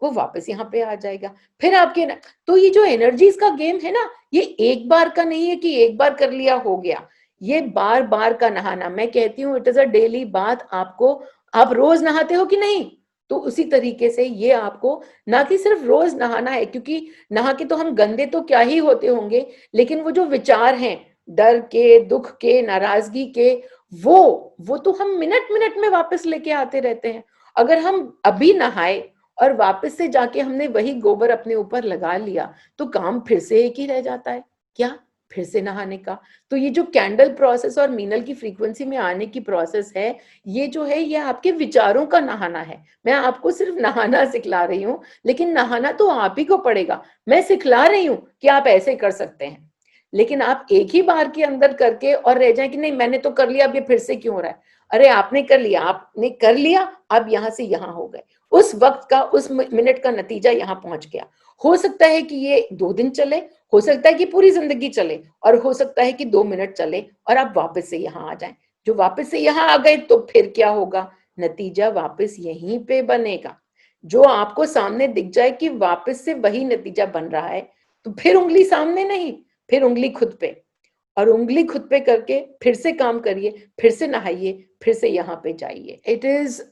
वो वापस यहाँ पे आ जाएगा, फिर आपके। तो ये जो एनर्जीज का गेम है ना, ये एक बार का नहीं है कि एक बार कर लिया हो गया, ये बार बार का नहाना। मैं कहती हूँ इट इज अ डेली बात। आपको, आप रोज नहाते हो कि नहीं? तो उसी तरीके से ये आपको ना कि सिर्फ रोज नहाना है, क्योंकि नहा के तो हम गंदे तो क्या ही होते होंगे, लेकिन वो जो विचार हैं डर के, दुख के, नाराजगी के, वो तो हम मिनट मिनट में वापस लेके आते रहते हैं। अगर हम अभी नहाए और वापस से जाके हमने वही गोबर अपने ऊपर लगा लिया, तो काम फिर से एक ही रह जाता है, क्या? फिर से नहाने का। तो ये जो कैंडल प्रोसेस और मीनल की फ्रीक्वेंसी में आने की प्रोसेस है, ये जो है ये आपके विचारों का नहाना है। मैं आपको सिर्फ नहाना सिखला रही हूँ, लेकिन नहाना तो आप ही को पड़ेगा। मैं सिखला रही हूँ कि आप ऐसे कर सकते हैं, लेकिन आप एक ही बार के अंदर करके और रह जाए कि नहीं मैंने तो कर लिया, अब ये फिर से क्यों हो रहा है? अरे आपने कर लिया, आपने कर लिया, अब यहां से यहां हो गए, उस वक्त का, उस मिनट का नतीजा यहां पहुंच गया। हो सकता है कि ये 2 दिन चले, हो सकता है कि पूरी जिंदगी चले, और हो सकता है कि 2 मिनट चले और आप वापस से यहाँ आ जाएं। जो वापस से यहाँ आ गए तो फिर क्या होगा? नतीजा वापस यहीं पे बनेगा। जो आपको सामने दिख जाए कि वापस से वही नतीजा बन रहा है, तो फिर उंगली सामने नहीं, फिर उंगली खुद पे, और उंगली खुद पे करके फिर से काम करिए, फिर से नहाइए, फिर से यहाँ पे जाइए। Is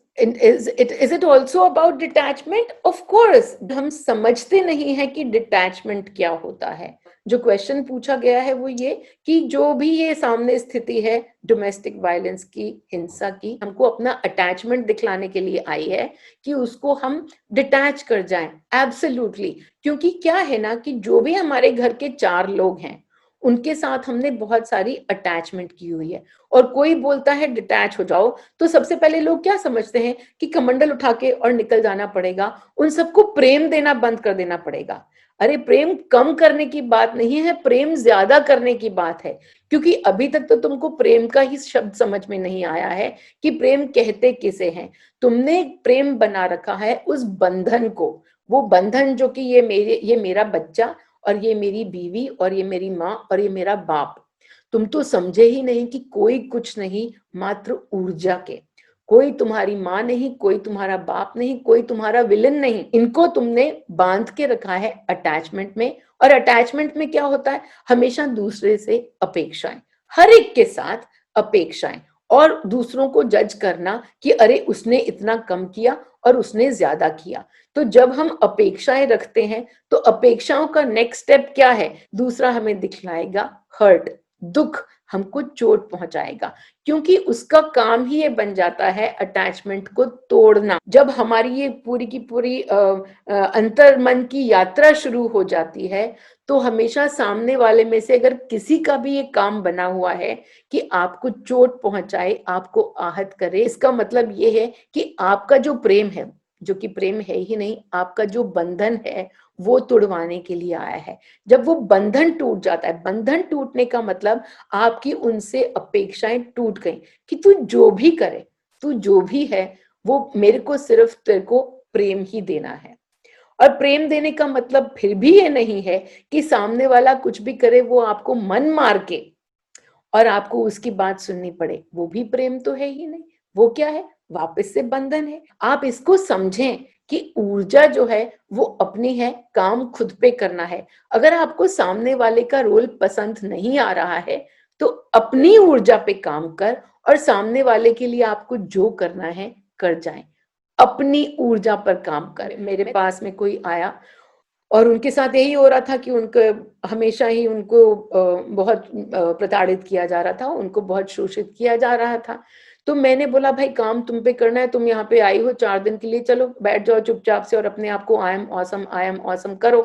it also about detachment? Of course. हम समझते नहीं है कि डिटैचमेंट क्या होता है। जो क्वेश्चन पूछा गया है वो ये कि जो भी ये सामने स्थिति है डोमेस्टिक वायलेंस की, हिंसा की, हमको अपना अटैचमेंट दिखलाने के लिए आई है कि उसको हम डिटैच कर जाएं। एब्सोल्युटली। क्योंकि क्या है ना कि जो भी हमारे घर के 4 लोग हैं, उनके साथ हमने बहुत सारी अटैचमेंट की हुई है। और कोई बोलता है डिटैच हो जाओ, तो सबसे पहले लोग क्या समझते हैं कि कमंडल उठा के और निकल जाना पड़ेगा, उन सबको प्रेम देना बंद कर देना पड़ेगा। अरे प्रेम कम करने की बात नहीं है, प्रेम ज्यादा करने की बात है। क्योंकि अभी तक तो तुमको प्रेम का ही शब्द समझ में नहीं आया है कि प्रेम कहते किसे हैं। तुमने प्रेम बना रखा है उस बंधन को, वो बंधन जो कि ये मेरा बच्चा, और ये मेरी बीवी, और ये मेरी माँ, और ये मेरा बाप। तुम तो समझे ही नहीं कि कोई कुछ नहीं, मात्र ऊर्जा के। कोई तुम्हारी माँ नहीं, कोई तुम्हारा बाप नहीं, कोई तुम्हारा विलन नहीं। इनको तुमने बांध के रखा है अटैचमेंट में। और अटैचमेंट में क्या होता है? हमेशा दूसरे से अपेक्षाएं, हर एक के साथ अपेक्षाएं, और दूसरों को जज करना कि अरे उसने इतना कम किया और उसने ज्यादा किया। तो जब हम अपेक्षाएं रखते हैं, तो अपेक्षाओं का नेक्स्ट स्टेप क्या है? दूसरा हमें दिखलाएगा हर्ट, दुख, हमको चोट पहुंचाएगा, क्योंकि उसका काम ही ये बन जाता है अटैचमेंट को तोड़ना। जब हमारी ये पूरी की पूरी अंतर मन की यात्रा शुरू हो जाती है, तो हमेशा सामने वाले में से अगर किसी का भी ये काम बना हुआ है कि आपको चोट पहुंचाए, आपको आहत करे, इसका मतलब ये है कि आपका जो प्रेम है, जो कि प्रेम है ही नहीं, आपका जो बंधन है वो तोड़वाने के लिए आया है। जब वो बंधन टूट जाता है, बंधन टूटने का मतलब आपकी उनसे अपेक्षाएं टूट गई कि तू जो भी करे, तू जो भी है, वो मेरे को सिर्फ तेरे को प्रेम ही देना है। और प्रेम देने का मतलब फिर भी ये नहीं है कि सामने वाला कुछ भी करे वो आपको मन मार के और आपको उसकी बात सुननी पड़े, वो भी प्रेम तो है ही नहीं। वो क्या है? वापस से बंधन है। आप इसको समझें कि ऊर्जा जो है वो अपनी है, काम खुद पे करना है। अगर आपको सामने वाले का रोल पसंद नहीं आ रहा है, तो अपनी ऊर्जा पे काम कर और सामने वाले के लिए आपको जो करना है कर जाएं। अपनी ऊर्जा पर काम करें। मेरे पास में कोई आया और उनके साथ यही हो रहा था कि उनको हमेशा ही उनको बहुत प्रताड़ित किया जा रहा था, उनको बहुत शोषित किया जा रहा था। तो मैंने बोला भाई काम तुम पे करना है, तुम यहाँ पे आई हो 4 दिन के लिए, चलो बैठ जाओ चुपचाप से और अपने आप को आई एम ऑसम करो।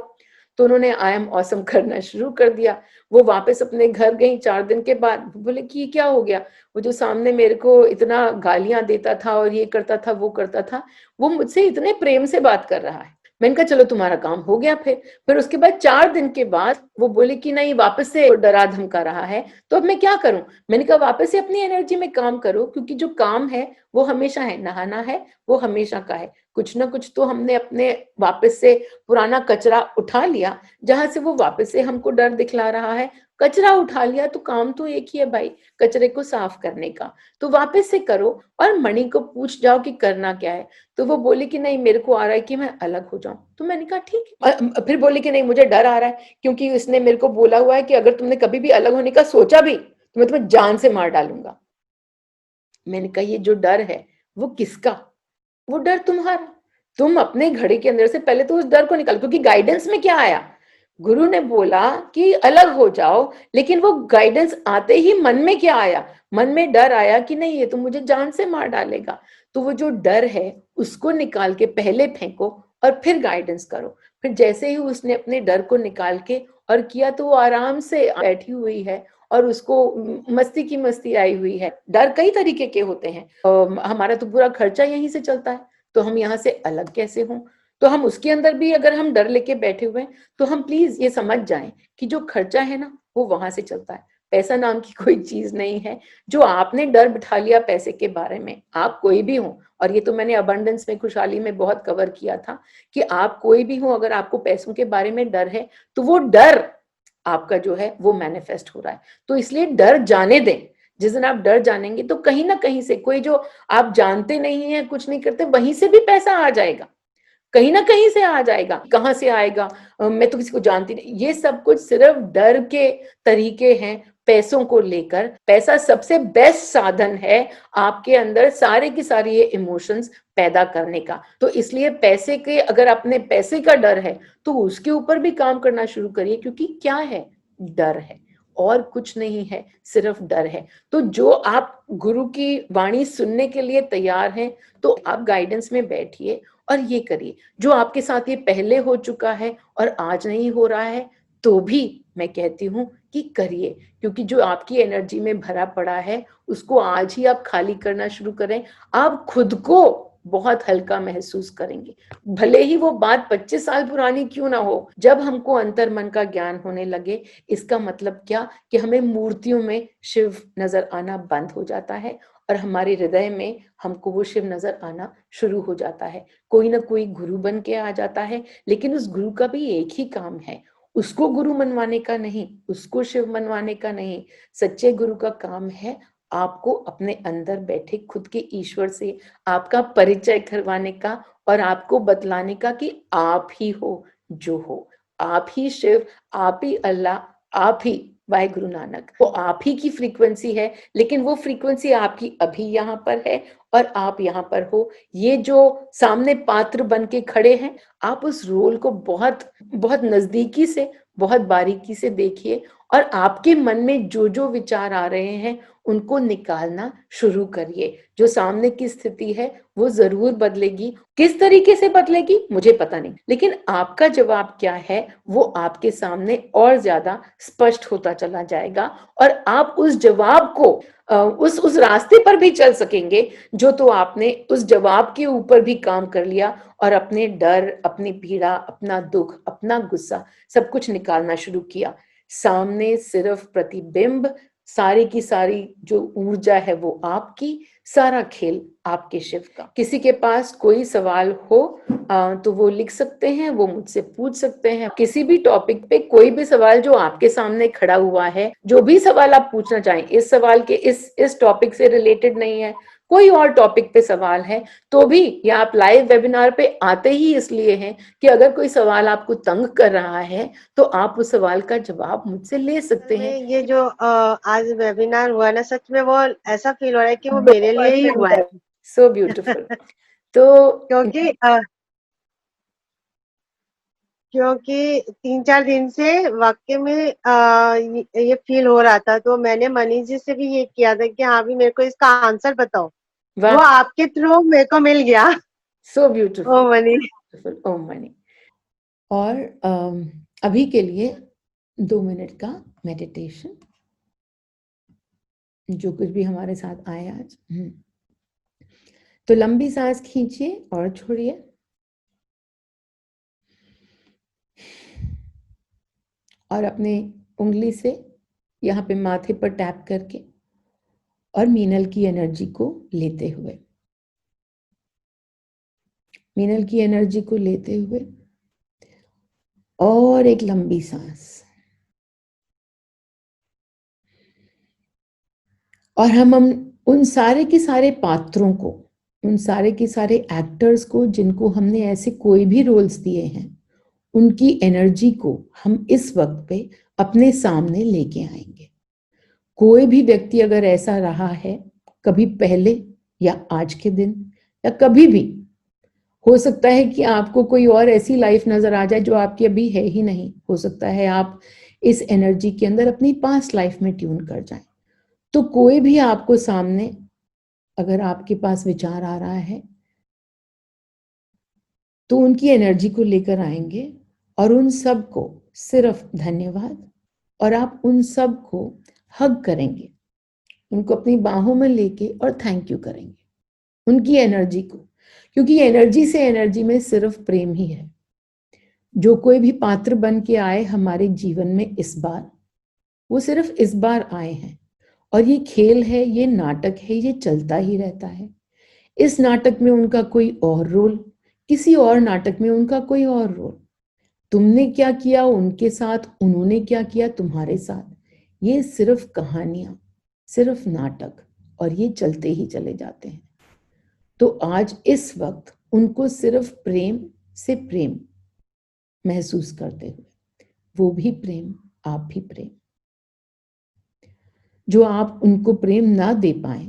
तो उन्होंने आई एम ऑसम करना शुरू कर दिया। वो वापस अपने घर गई 4 दिन के बाद, बोले कि ये क्या हो गया, वो जो सामने मेरे को इतना गालियां देता था और ये करता था वो करता था, वो मुझसे इतने प्रेम से बात कर रहा है। मैंने कहा चलो तुम्हारा काम हो गया। फिर उसके बाद 4 दिन के बाद वो बोले कि नहीं वापस से डरा धमका रहा है, तो अब मैं क्या करूं। मैंने कहा वापस से अपनी एनर्जी में काम करो, क्योंकि जो काम है वो हमेशा है, नहाना है वो हमेशा का है। कुछ ना कुछ तो हमने अपने वापस से पुराना कचरा उठा लिया, जहां से वो वापस से हमको डर दिखला रहा है। कचरा उठा लिया तो काम तो एक ही है भाई, कचरे को साफ करने का। तो वापस से करो और मणि को पूछ जाओ कि करना क्या है। तो वो बोली कि नहीं मेरे को आ रहा है कि मैं अलग हो जाऊं। तो मैंने कहा ठीक है। फिर बोली कि नहीं मुझे डर आ रहा है, क्योंकि उसने मेरे को बोला हुआ है कि अगर तुमने कभी भी अलग होने का सोचा भी तो मैं तुम्हें जान से मार डालूंगा। मैंने कहा ये जो डर है वो किसका? वो डर तुम्हारा। तुम अपने घड़े के अंदर से पहले तो उस डर को निकालो, क्योंकि गाइडेंस में क्या आया, गुरु ने बोला कि अलग हो जाओ, लेकिन वो गाइडेंस आते ही मन में क्या आया, मन में डर आया कि नहीं ये तो मुझे जान से मार डालेगा। तो वो जो डर है उसको निकाल के पहले फेंको और फिर गाइडेंस करो। फिर जैसे ही उसने अपने डर को निकाल के और किया, तो वो आराम से बैठी हुई है और उसको मस्ती की मस्ती आई हुई है। डर कई तरीके के होते हैं। हमारा तो पूरा खर्चा यहीं से चलता है, तो हम यहाँ से अलग कैसे हों? तो हम उसके अंदर भी अगर हम डर लेके बैठे हुए हैं, तो हम प्लीज ये समझ जाएं कि जो खर्चा है ना वो वहां से चलता है। पैसा नाम की कोई चीज नहीं है। जो आपने डर बिठा लिया पैसे के बारे में, आप कोई भी हो, और ये तो मैंने अबंडेंस में, खुशहाली में बहुत कवर किया था कि आप कोई भी हो, अगर आपको पैसों के बारे में डर है, तो वो डर आपका जो है वो मैनिफेस्ट हो रहा है। तो इसलिए डर जाने दें। जिस दिन आप डर जानेंगे तो कहीं ना कहीं से कोई जो आप जानते नहीं है, कुछ नहीं करते, वहीं से भी पैसा आ जाएगा, कहीं ना कहीं से आ जाएगा। कहां से आएगा? मैं तो किसी को जानती नहीं। ये सब कुछ सिर्फ डर के तरीके हैं पैसों को लेकर। पैसा सबसे बेस्ट साधन है आपके अंदर सारे की सारी ये इमोशंस पैदा करने का। तो इसलिए पैसे के, अगर अपने पैसे का डर है तो उसके ऊपर भी काम करना शुरू करिए, क्योंकि क्या है? डर है और कुछ नहीं है, सिर्फ डर है। तो जो आप गुरु की वाणी सुनने के लिए तैयार हैं, तो आप गाइडेंस में बैठिए और ये करिए। जो आपके साथ ये पहले हो चुका है और आज नहीं हो रहा है, तो भी मैं कहती हूं कि करिए, क्योंकि जो आपकी एनर्जी में भरा पड़ा है उसको आज ही आप खाली करना शुरू करें। आप खुद को बहुत हल्का महसूस करेंगे, भले ही वो बात 25 साल पुरानी क्यों ना हो। जब हमको अंतर मन का ज्ञान होने लगे, इसका मतलब क्या कि हमें मूर्तियों में शिव नजर आना बंद हो जाता है और हमारे हृदय में हमको वो शिव नजर आना शुरू हो जाता है। कोई ना कोई गुरु बन के आ जाता है, लेकिन उस गुरु का भी एक ही काम है, उसको गुरु मनवाने का नहीं, उसको शिव मनवाने का नहीं। सच्चे गुरु का काम है आपको अपने अंदर बैठे खुद के ईश्वर से आपका परिचय करवाने का और आपको बतलाने का कि आप ही हो जो हो, आप ही शिव, आप ही अल्लाह, आप ही वाहे गुरु नानक। वो आप ही की फ्रीक्वेंसी है, लेकिन वो फ्रीक्वेंसी आपकी अभी यहाँ पर है और आप यहाँ पर हो। ये जो सामने पात्र बन के खड़े हैं, आप उस रोल को बहुत बहुत नजदीकी से, बहुत बारीकी से देखिए और आपके मन में जो जो विचार आ रहे हैं उनको निकालना शुरू करिए। जो सामने की स्थिति है वो जरूर बदलेगी, किस तरीके से बदलेगी मुझे पता नहीं, लेकिन आपका जवाब क्या है वो आपके सामने और ज्यादा स्पष्ट होता चला जाएगा और आप उस जवाब को उस रास्ते पर भी चल सकेंगे जो तो आपने उस जवाब के ऊपर भी काम कर लिया और अपने डर, अपनी पीड़ा, अपना दुख, अपना गुस्सा सब कुछ निकालना शुरू किया। सामने सिर्फ प्रतिबिंब, सारी की सारी जो ऊर्जा है वो आपकी, सारा खेल आपके शिव का। किसी के पास कोई सवाल हो तो वो लिख सकते हैं, वो मुझसे पूछ सकते हैं किसी भी टॉपिक पे, कोई भी सवाल जो आपके सामने खड़ा हुआ है, जो भी सवाल आप पूछना चाहें, इस सवाल के इस टॉपिक से रिलेटेड नहीं है, कोई और टॉपिक पे सवाल है तो भी, या आप लाइव वेबिनार पे आते ही इसलिए हैं कि अगर कोई सवाल आपको तंग कर रहा है तो आप उस सवाल का जवाब मुझसे ले सकते हैं।
ये जो आज वेबिनार हुआ ना, सच में वो ऐसा फील हो रहा है कि वो मेरे लिए ही हुआ है।
So beautiful. तो
क्योंकि 3-4 दिन से वाकई में ये फील हो रहा था, तो मैंने मनीष जी से भी ये किया था कि हाँ भी मेरे को इसका आंसर बताओ। वो आपके थ्रू मेरे को मिल गया।
So beautiful.
ओ मनी,
ओ मनी। और अभी के लिए 2 मिनट का मेडिटेशन, जो कुछ भी हमारे साथ आए आज। तो लंबी सांस खींचिए और छोड़िए। और अपने उंगली से यहाँ पे माथे पर टैप करके और मीनल की एनर्जी को लेते हुए, मीनल की एनर्जी को लेते हुए और एक लंबी सांस। और हम उन सारे के सारे पात्रों को, उन सारे के सारे एक्टर्स को जिनको हमने ऐसे कोई भी रोल्स दिए हैं, उनकी एनर्जी को हम इस वक्त पे अपने सामने लेके आएंगे। कोई भी व्यक्ति अगर ऐसा रहा है कभी पहले या आज के दिन या कभी भी, हो सकता है कि आपको कोई और ऐसी लाइफ नजर आ जाए जो आपकी अभी है ही नहीं, हो सकता है आप इस एनर्जी के अंदर अपनी पास्ट लाइफ में ट्यून कर जाएं। तो कोई भी आपको सामने अगर आपके पास विचार आ रहा है तो उनकी एनर्जी को लेकर आएंगे और उन सब को सिर्फ धन्यवाद, और आप उन सब को हग करेंगे, उनको अपनी बाहों में लेके और थैंक यू करेंगे उनकी एनर्जी को, क्योंकि एनर्जी से एनर्जी में सिर्फ प्रेम ही है। जो कोई भी पात्र बन के आए हमारे जीवन में इस बार, वो सिर्फ इस बार आए हैं और ये खेल है, ये नाटक है, ये चलता ही रहता है। इस नाटक में उनका कोई और रोल, किसी और नाटक में उनका कोई और रोल। तुमने क्या किया उनके साथ, उन्होंने क्या किया तुम्हारे साथ, ये सिर्फ कहानियां, सिर्फ नाटक, और ये चलते ही चले जाते हैं। तो आज इस वक्त उनको सिर्फ प्रेम से प्रेम महसूस करते हुए, वो भी प्रेम, आप भी प्रेम। जो आप उनको प्रेम ना दे पाए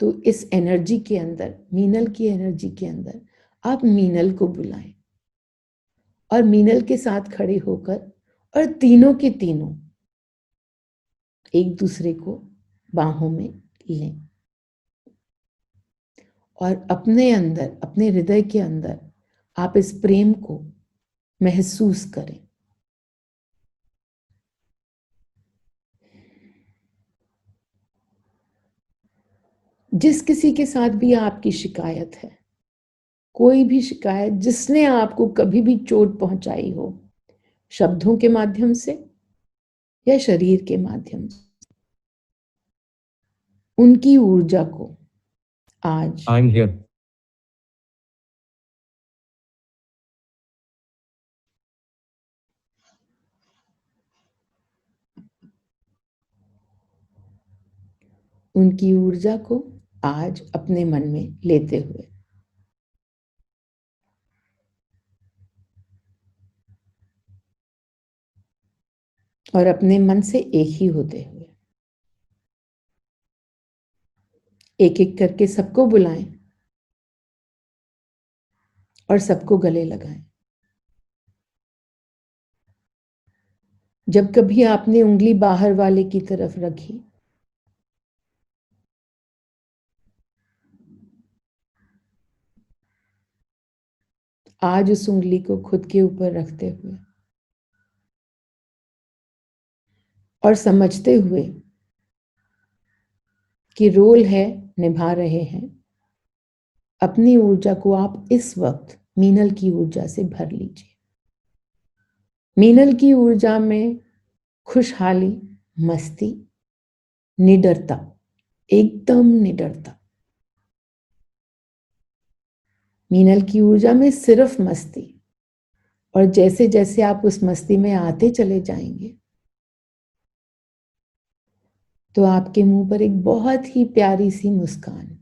तो इस एनर्जी के अंदर, मीनल की एनर्जी के अंदर, आप मीनल को बुलाएं और मीनल के साथ खड़े होकर और तीनों के तीनों एक दूसरे को बाहों में लें और अपने अंदर, अपने हृदय के अंदर आप इस प्रेम को महसूस करें। जिस किसी के साथ भी आपकी शिकायत है, कोई भी शिकायत जिसने आपको कभी भी चोट पहुंचाई हो, शब्दों के माध्यम से या शरीर के माध्यम से, उनकी ऊर्जा को आज
I'm here.
उनकी ऊर्जा को आज अपने मन में लेते हुए और अपने मन से एक ही होते हुए एक एक करके सबको बुलाएं और सबको गले लगाएं। जब कभी आपने उंगली बाहर वाले की तरफ रखी, आज उस उंगली को खुद के ऊपर रखते हुए और समझते हुए कि रोल है, निभा रहे हैं, अपनी ऊर्जा को आप इस वक्त मीनल की ऊर्जा से भर लीजिए। मीनल की ऊर्जा में खुशहाली, मस्ती, निडरता, एकदम निडरता। मीनल की ऊर्जा में सिर्फ मस्ती, और जैसे जैसे आप उस मस्ती में आते चले जाएंगे तो आपके मुंह पर एक बहुत ही प्यारी सी मुस्कान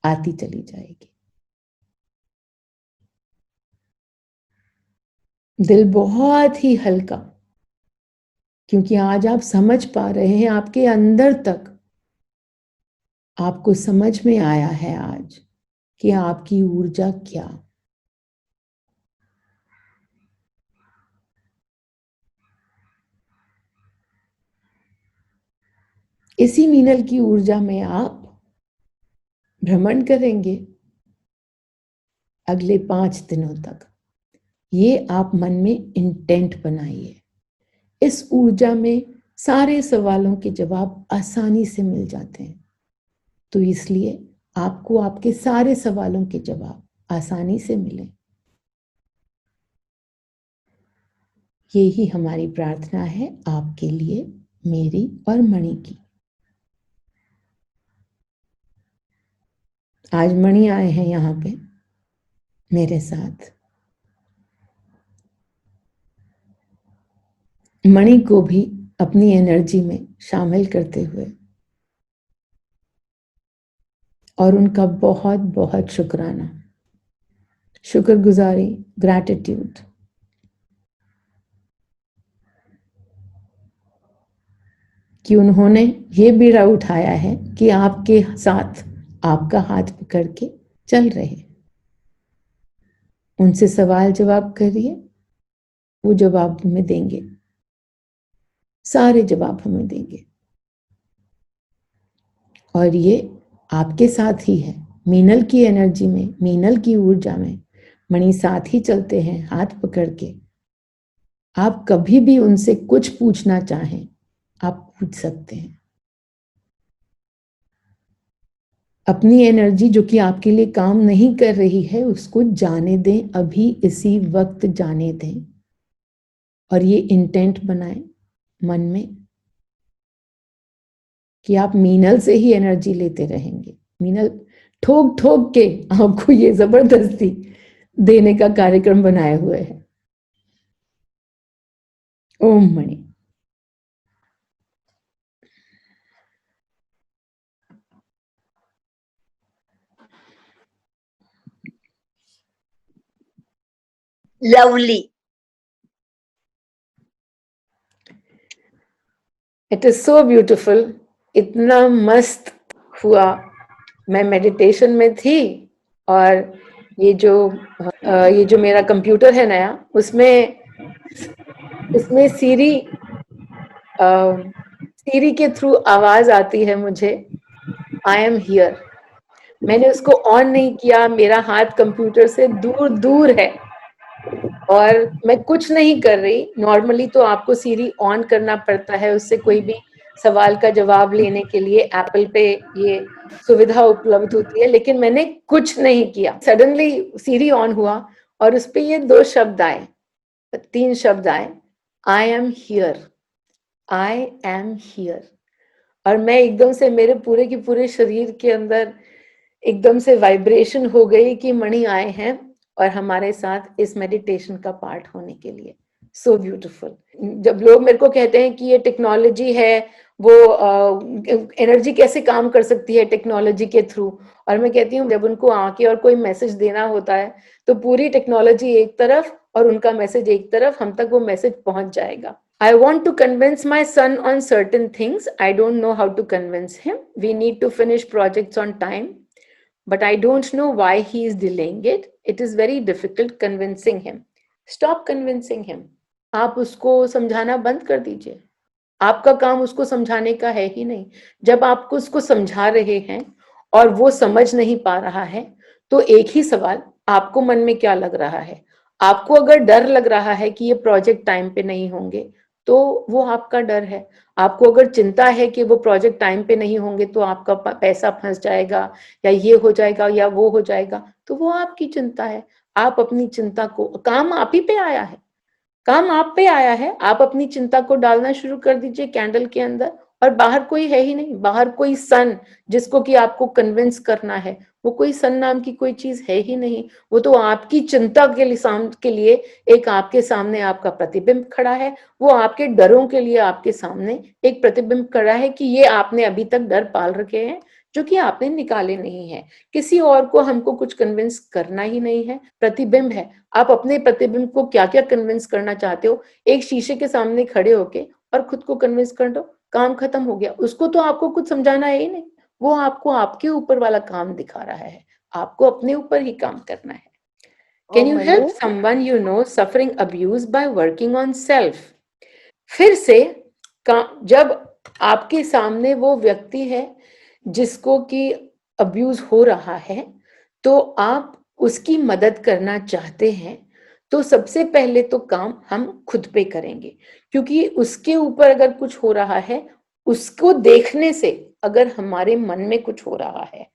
आती चली जाएगी। दिल बहुत ही हल्का, क्योंकि आज आप समझ पा रहे हैं, आपके अंदर तक आपको समझ में आया है आज कि आपकी ऊर्जा क्या। इसी मीनल की ऊर्जा में आप भ्रमण करेंगे अगले 5 दिनों तक। ये आप मन में इंटेंट बनाइए। इस ऊर्जा में सारे सवालों के जवाब आसानी से मिल जाते हैं, तो इसलिए आपको आपके सारे सवालों के जवाब आसानी से मिले, यही हमारी प्रार्थना है आपके लिए, मेरी और मणि की। आज मणि आए हैं यहाँ पे मेरे साथ। मणि को भी अपनी एनर्जी में शामिल करते हुए और उनका बहुत बहुत शुक्राना, शुक्रगुजारी, ग्रैटिट्यूड कि उन्होंने ये बीड़ा उठाया है कि आपके साथ आपका हाथ पकड़ के चल रहे। उनसे सवाल जवाब करिए, वो जवाब हमें देंगे, सारे जवाब हमें देंगे। और ये आपके साथ ही है, मीनल की एनर्जी में, मीनल की ऊर्जा में मणि साथ ही चलते हैं हाथ पकड़ के। आप कभी भी उनसे कुछ पूछना चाहें आप पूछ सकते हैं। अपनी एनर्जी जो कि आपके लिए काम नहीं कर रही है उसको जाने दें, अभी इसी वक्त जाने दें, और ये इंटेंट बनाएं मन में कि आप मीनल से ही एनर्जी लेते रहेंगे। मीनल ठोक ठोक के आपको ये जबरदस्ती देने का कार्यक्रम बनाए हुए है। ओम मणि।
Lovely.
It is so beautiful. इतना मस्त हुआ। मैं मेडिटेशन में थी और ये जो मेरा कंप्यूटर है नया, उसमें सीरी के थ्रू आवाज आती है मुझे, आई एम हियर। मैंने उसको ऑन नहीं किया, मेरा हाथ कंप्यूटर से दूर दूर है और मैं कुछ नहीं कर रही। नॉर्मली तो आपको सीरी ऑन करना पड़ता है, उससे कोई भी सवाल का जवाब लेने के लिए एप्पल पे ये सुविधा उपलब्ध होती है, लेकिन मैंने कुछ नहीं किया। सडनली सीरी ऑन हुआ और उस पे ये 2 शब्द आए, 3 शब्द आए, I am here, I am here. और मैं एकदम से, मेरे पूरे के पूरे शरीर के अंदर एकदम से वाइब्रेशन हो गई कि मणि आए हैं और हमारे साथ इस मेडिटेशन का पार्ट होने के लिए। So beautiful. जब लोग मेरे को कहते हैं कि ये टेक्नोलॉजी है, वो एनर्जी कैसे काम कर सकती है टेक्नोलॉजी के थ्रू, और मैं कहती हूँ जब उनको आके और कोई मैसेज देना होता है तो पूरी टेक्नोलॉजी एक तरफ और उनका मैसेज एक तरफ, हम तक वो मैसेज पहुंच जाएगा। I want to convince my son on certain things. I don't know how to convince him. We need to finish projects on time, but I don't know why he is delaying it. It is very difficult convincing him. Stop convincing him. आप उसको समझाना बंद कर दीजिए। आपका काम उसको समझाने का है ही नहीं। जब आप उसको समझा रहे हैं और वो समझ नहीं पा रहा है, तो एक ही सवाल, आपको मन में क्या लग रहा है? आपको अगर डर लग रहा है कि ये प्रोजेक्ट टाइम पे नहीं होंगे, तो वो आपका डर है। आपको अगर चिंता है कि वो प्रोजेक्ट टाइम पे नहीं होंगे तो आपका पैसा फंस जाएगा, या ये हो जाएगा या वो हो जाएगा, तो वो आपकी चिंता है। आप अपनी चिंता को, काम आप ही पे आया है, काम आप पे आया है, आप अपनी चिंता को डालना शुरू कर दीजिए कैंडल के अंदर। और बाहर कोई है ही नहीं, बाहर कोई सन जिसको कि आपको कन्विंस करना है, वो कोई सन नाम की कोई चीज है ही नहीं। वो तो आपकी चिंता के लिए एक आपके सामने आपका प्रतिबिंब खड़ा है। वो आपके डरों के लिए आपके सामने एक प्रतिबिंब खड़ा है कि ये आपने अभी तक डर पाल रखे हैं, जो कि आपने निकाले नहीं है। किसी और को हमको कुछ कन्विंस करना ही नहीं है, प्रतिबिंब है। आप अपने प्रतिबिंब को क्या क्या कन्विंस करना चाहते हो, एक शीशे के सामने खड़े होके और खुद को कन्विंस कर दो, काम खत्म हो गया। उसको तो आपको कुछ समझाना है ही नहीं, वो आपको आपके ऊपर वाला काम दिखा रहा है, आपको अपने ऊपर ही काम करना है। Can you help someone you know suffering abuse by working on self? फिर से जब आपके सामने वो व्यक्ति है जिसको कि अब्यूज हो रहा है, तो आप उसकी मदद करना चाहते हैं, तो सबसे पहले तो काम हम खुद पे करेंगे। क्योंकि उसके ऊपर अगर कुछ हो रहा है, उसको देखने से अगर हमारे मन में कुछ हो रहा है,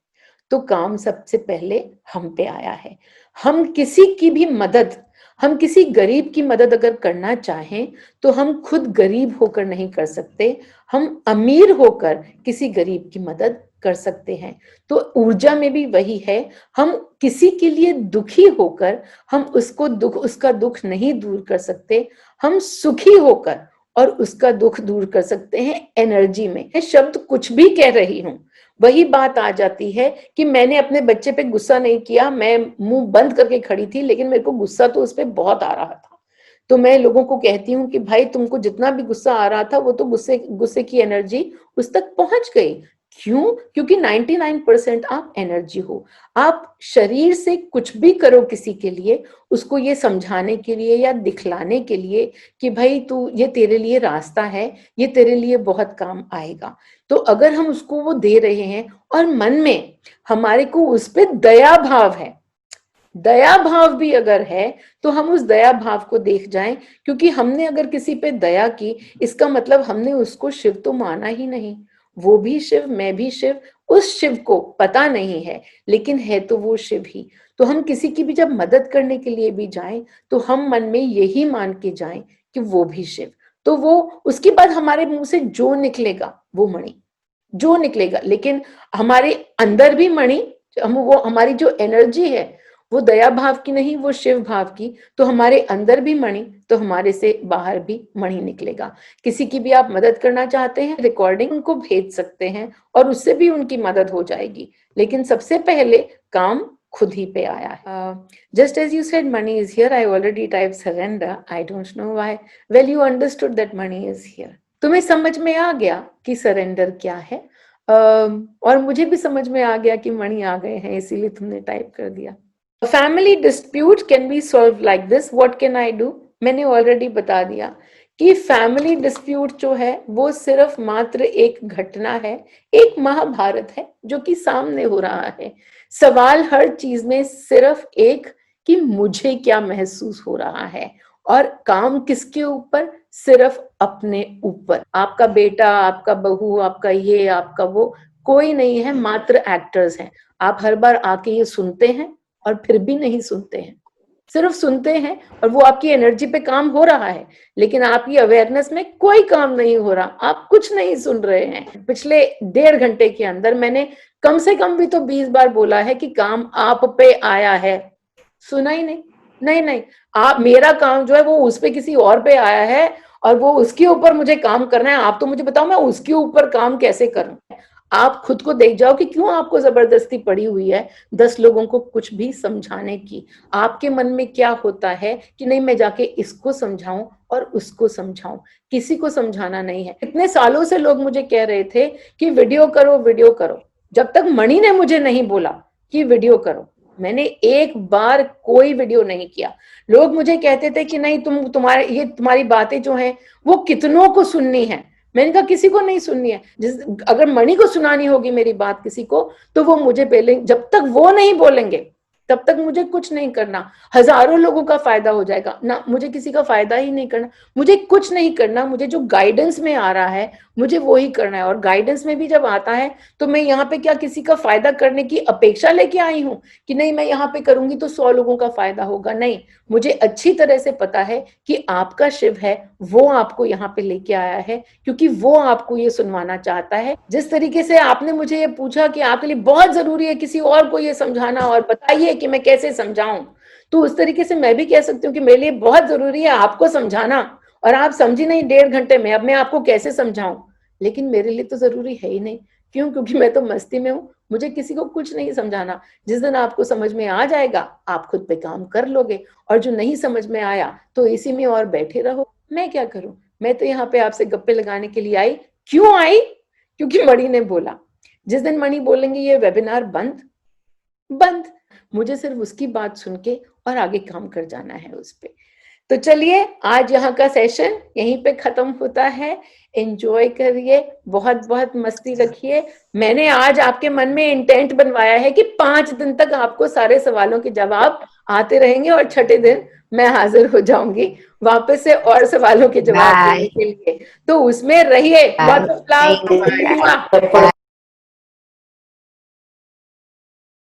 तो काम सबसे पहले हम पे आया है। हम किसी की भी मदद, हम किसी गरीब की मदद अगर करना चाहें, तो हम खुद गरीब होकर नहीं कर सकते, हम अमीर होकर किसी गरीब की मदद कर सकते हैं। तो ऊर्जा में भी वही है, हम किसी के लिए दुखी होकर हम उसका दुख नहीं दूर कर सकते, हम सुखी होकर और उसका दुख दूर कर सकते हैं एनर्जी में। शब्द कुछ भी कह रही हूं, वही बात आ जाती है कि मैंने अपने बच्चे पे गुस्सा नहीं किया, मैं मुंह बंद करके खड़ी थी, लेकिन मेरे को गुस्सा तो उस पर बहुत आ रहा था। तो मैं लोगों को कहती हूँ कि भाई तुमको जितना भी गुस्सा आ रहा था, वो तो गुस्से गुस्से की एनर्जी उस तक पहुंच गई। क्यों? क्योंकि 99% आप एनर्जी हो। आप शरीर से कुछ भी करो किसी के लिए, उसको ये समझाने के लिए या दिखलाने के लिए कि भाई तू, ये तेरे लिए रास्ता है, ये तेरे लिए बहुत काम आएगा। तो अगर हम उसको वो दे रहे हैं और मन में हमारे को उस पर दया भाव है, दया भाव भी अगर है, तो हम उस दया भाव को देख जाएं। क्योंकि हमने अगर किसी पे दया की, इसका मतलब हमने उसको शिव तो माना ही नहीं। वो भी शिव, मैं भी शिव, उस शिव को पता नहीं है, लेकिन है तो वो शिव ही। तो हम किसी की भी जब मदद करने के लिए भी जाएं, तो हम मन में यही मान के जाएं कि वो भी शिव। तो वो, उसके बाद हमारे मुंह से जो निकलेगा वो मणि, जो निकलेगा। लेकिन हमारे अंदर भी मणि, हम वो हमारी जो एनर्जी है वो दया भाव की नहीं, वो शिव भाव की। तो हमारे अंदर भी मणि, तो हमारे से बाहर भी मणि निकलेगा। किसी की भी आप मदद करना चाहते हैं, रिकॉर्डिंग उनको भेज सकते हैं और उससे भी उनकी मदद हो जाएगी। लेकिन सबसे पहले काम खुद ही पे आया है। Just as you said money is here, I already type surrender, I don't know why. Well you understood that money is here. तुम्हें समझ में आ गया कि सरेंडर क्या है, और मुझे भी समझ में आ गया कि मणि आ गए हैं, इसीलिए तुमने टाइप कर दिया। Family dispute can be solve like this, what can I do? मैंने ऑलरेडी बता दिया कि फैमिली डिस्प्यूट जो है वो सिर्फ मात्र एक घटना है, एक महाभारत है जो कि सामने हो रहा है। सवाल हर चीज में सिर्फ एक, कि मुझे क्या महसूस हो रहा है, और काम किसके ऊपर? सिर्फ अपने ऊपर। आपका बेटा, आपका बहू, आपका ये, आपका वो, कोई नहीं है, मात्र एक्टर्स हैं। आप हर बार आके ये सुनते हैं और फिर भी नहीं सुनते हैं, सिर्फ सुनते हैं, और वो आपकी एनर्जी पे काम हो रहा है, लेकिन आपकी अवेयरनेस में कोई काम नहीं हो रहा, आप कुछ नहीं सुन रहे हैं। पिछले 1.5 घंटे के अंदर मैंने कम से कम भी तो 20 बार बोला है कि काम आप पे आया है, सुना ही नहीं। नहीं नहीं, आप, मेरा काम जो है वो उस पे किसी और पे आया है, और वो उसके ऊपर मुझे काम करना है। आप तो मुझे बताओ मैं उसके ऊपर काम कैसे करूं? आप खुद को देख जाओ कि क्यों आपको जबरदस्ती पड़ी हुई है 10 लोगों को कुछ भी समझाने की। आपके मन में क्या होता है कि नहीं, मैं जाके इसको समझाऊं और उसको समझाऊं। किसी को समझाना नहीं है। इतने सालों से लोग मुझे कह रहे थे कि वीडियो करो, वीडियो करो। जब तक मणि ने मुझे नहीं बोला कि वीडियो करो, मैंने एक बार कोई वीडियो नहीं किया। लोग मुझे कहते थे कि नहीं तुम्हारी बातें जो हैं वो कितनों को सुननी है। मैंने कहा किसी को नहीं सुननी है। अगर मणि को सुनानी होगी मेरी बात किसी को, तो वो मुझे पहले, जब तक वो नहीं बोलेंगे तब तक मुझे कुछ नहीं करना। हजारों लोगों का फायदा हो जाएगा ना, मुझे किसी का फायदा ही नहीं करना, मुझे कुछ नहीं करना। मुझे जो गाइडेंस में आ रहा है मुझे वो ही करना है। और गाइडेंस में भी जब आता है तो मैं यहाँ पे क्या किसी का फायदा करने की अपेक्षा लेके आई हूँ कि नहीं मैं यहाँ पे करूंगी तो 100 लोगों का फायदा होगा? नहीं, मुझे अच्छी तरह से पता है कि आपका शिव है वो आपको यहाँ पे लेके आया है, क्योंकि वो आपको ये सुनवाना चाहता है। जिस तरीके से आपने मुझे ये पूछा कि आपके लिए बहुत जरूरी है किसी और को ये समझाना और बताइए कि मैं कैसे समझाऊं, तो उस तरीके से मैं भी कह सकती हूँ कि मेरे लिए बहुत जरूरी है आपको समझाना, और आप समझी नहीं 1.5 घंटे में, अब मैं आपको कैसे समझाऊं? लेकिन मेरे लिए तो जरूरी है ही नहीं। क्यों? क्योंकि मैं तो मस्ती में हूँ, मुझे किसी को कुछ नहीं समझाना। जिस दिन आपको समझ में आ जाएगा आप खुद पे काम कर लोगे, और जो नहीं समझ में आया तो इसी में और बैठे रहो। मैं क्या करूं? मैं तो यहाँ पे आपसे गप्पे लगाने के लिए आई। क्यों आई? क्योंकि मणि ने बोला। जिस दिन मणि बोलेंगे ये वेबिनार बंद, बंद। मुझे सिर्फ उसकी बात सुन के और आगे काम कर जाना है उस पे। तो चलिए आज यहाँ का सेशन यहीं पे खत्म होता है। एंजॉय करिए, बहुत बहुत मस्ती रखिए। मैंने आज आपके मन में इंटेंट बनवाया है कि 5 दिन तक आपको सारे सवालों के जवाब आते रहेंगे, और छठे दिन मैं हाजिर हो जाऊंगी वापस से और सवालों के जवाब देने के लिए। तो उसमें रहिए। बहुत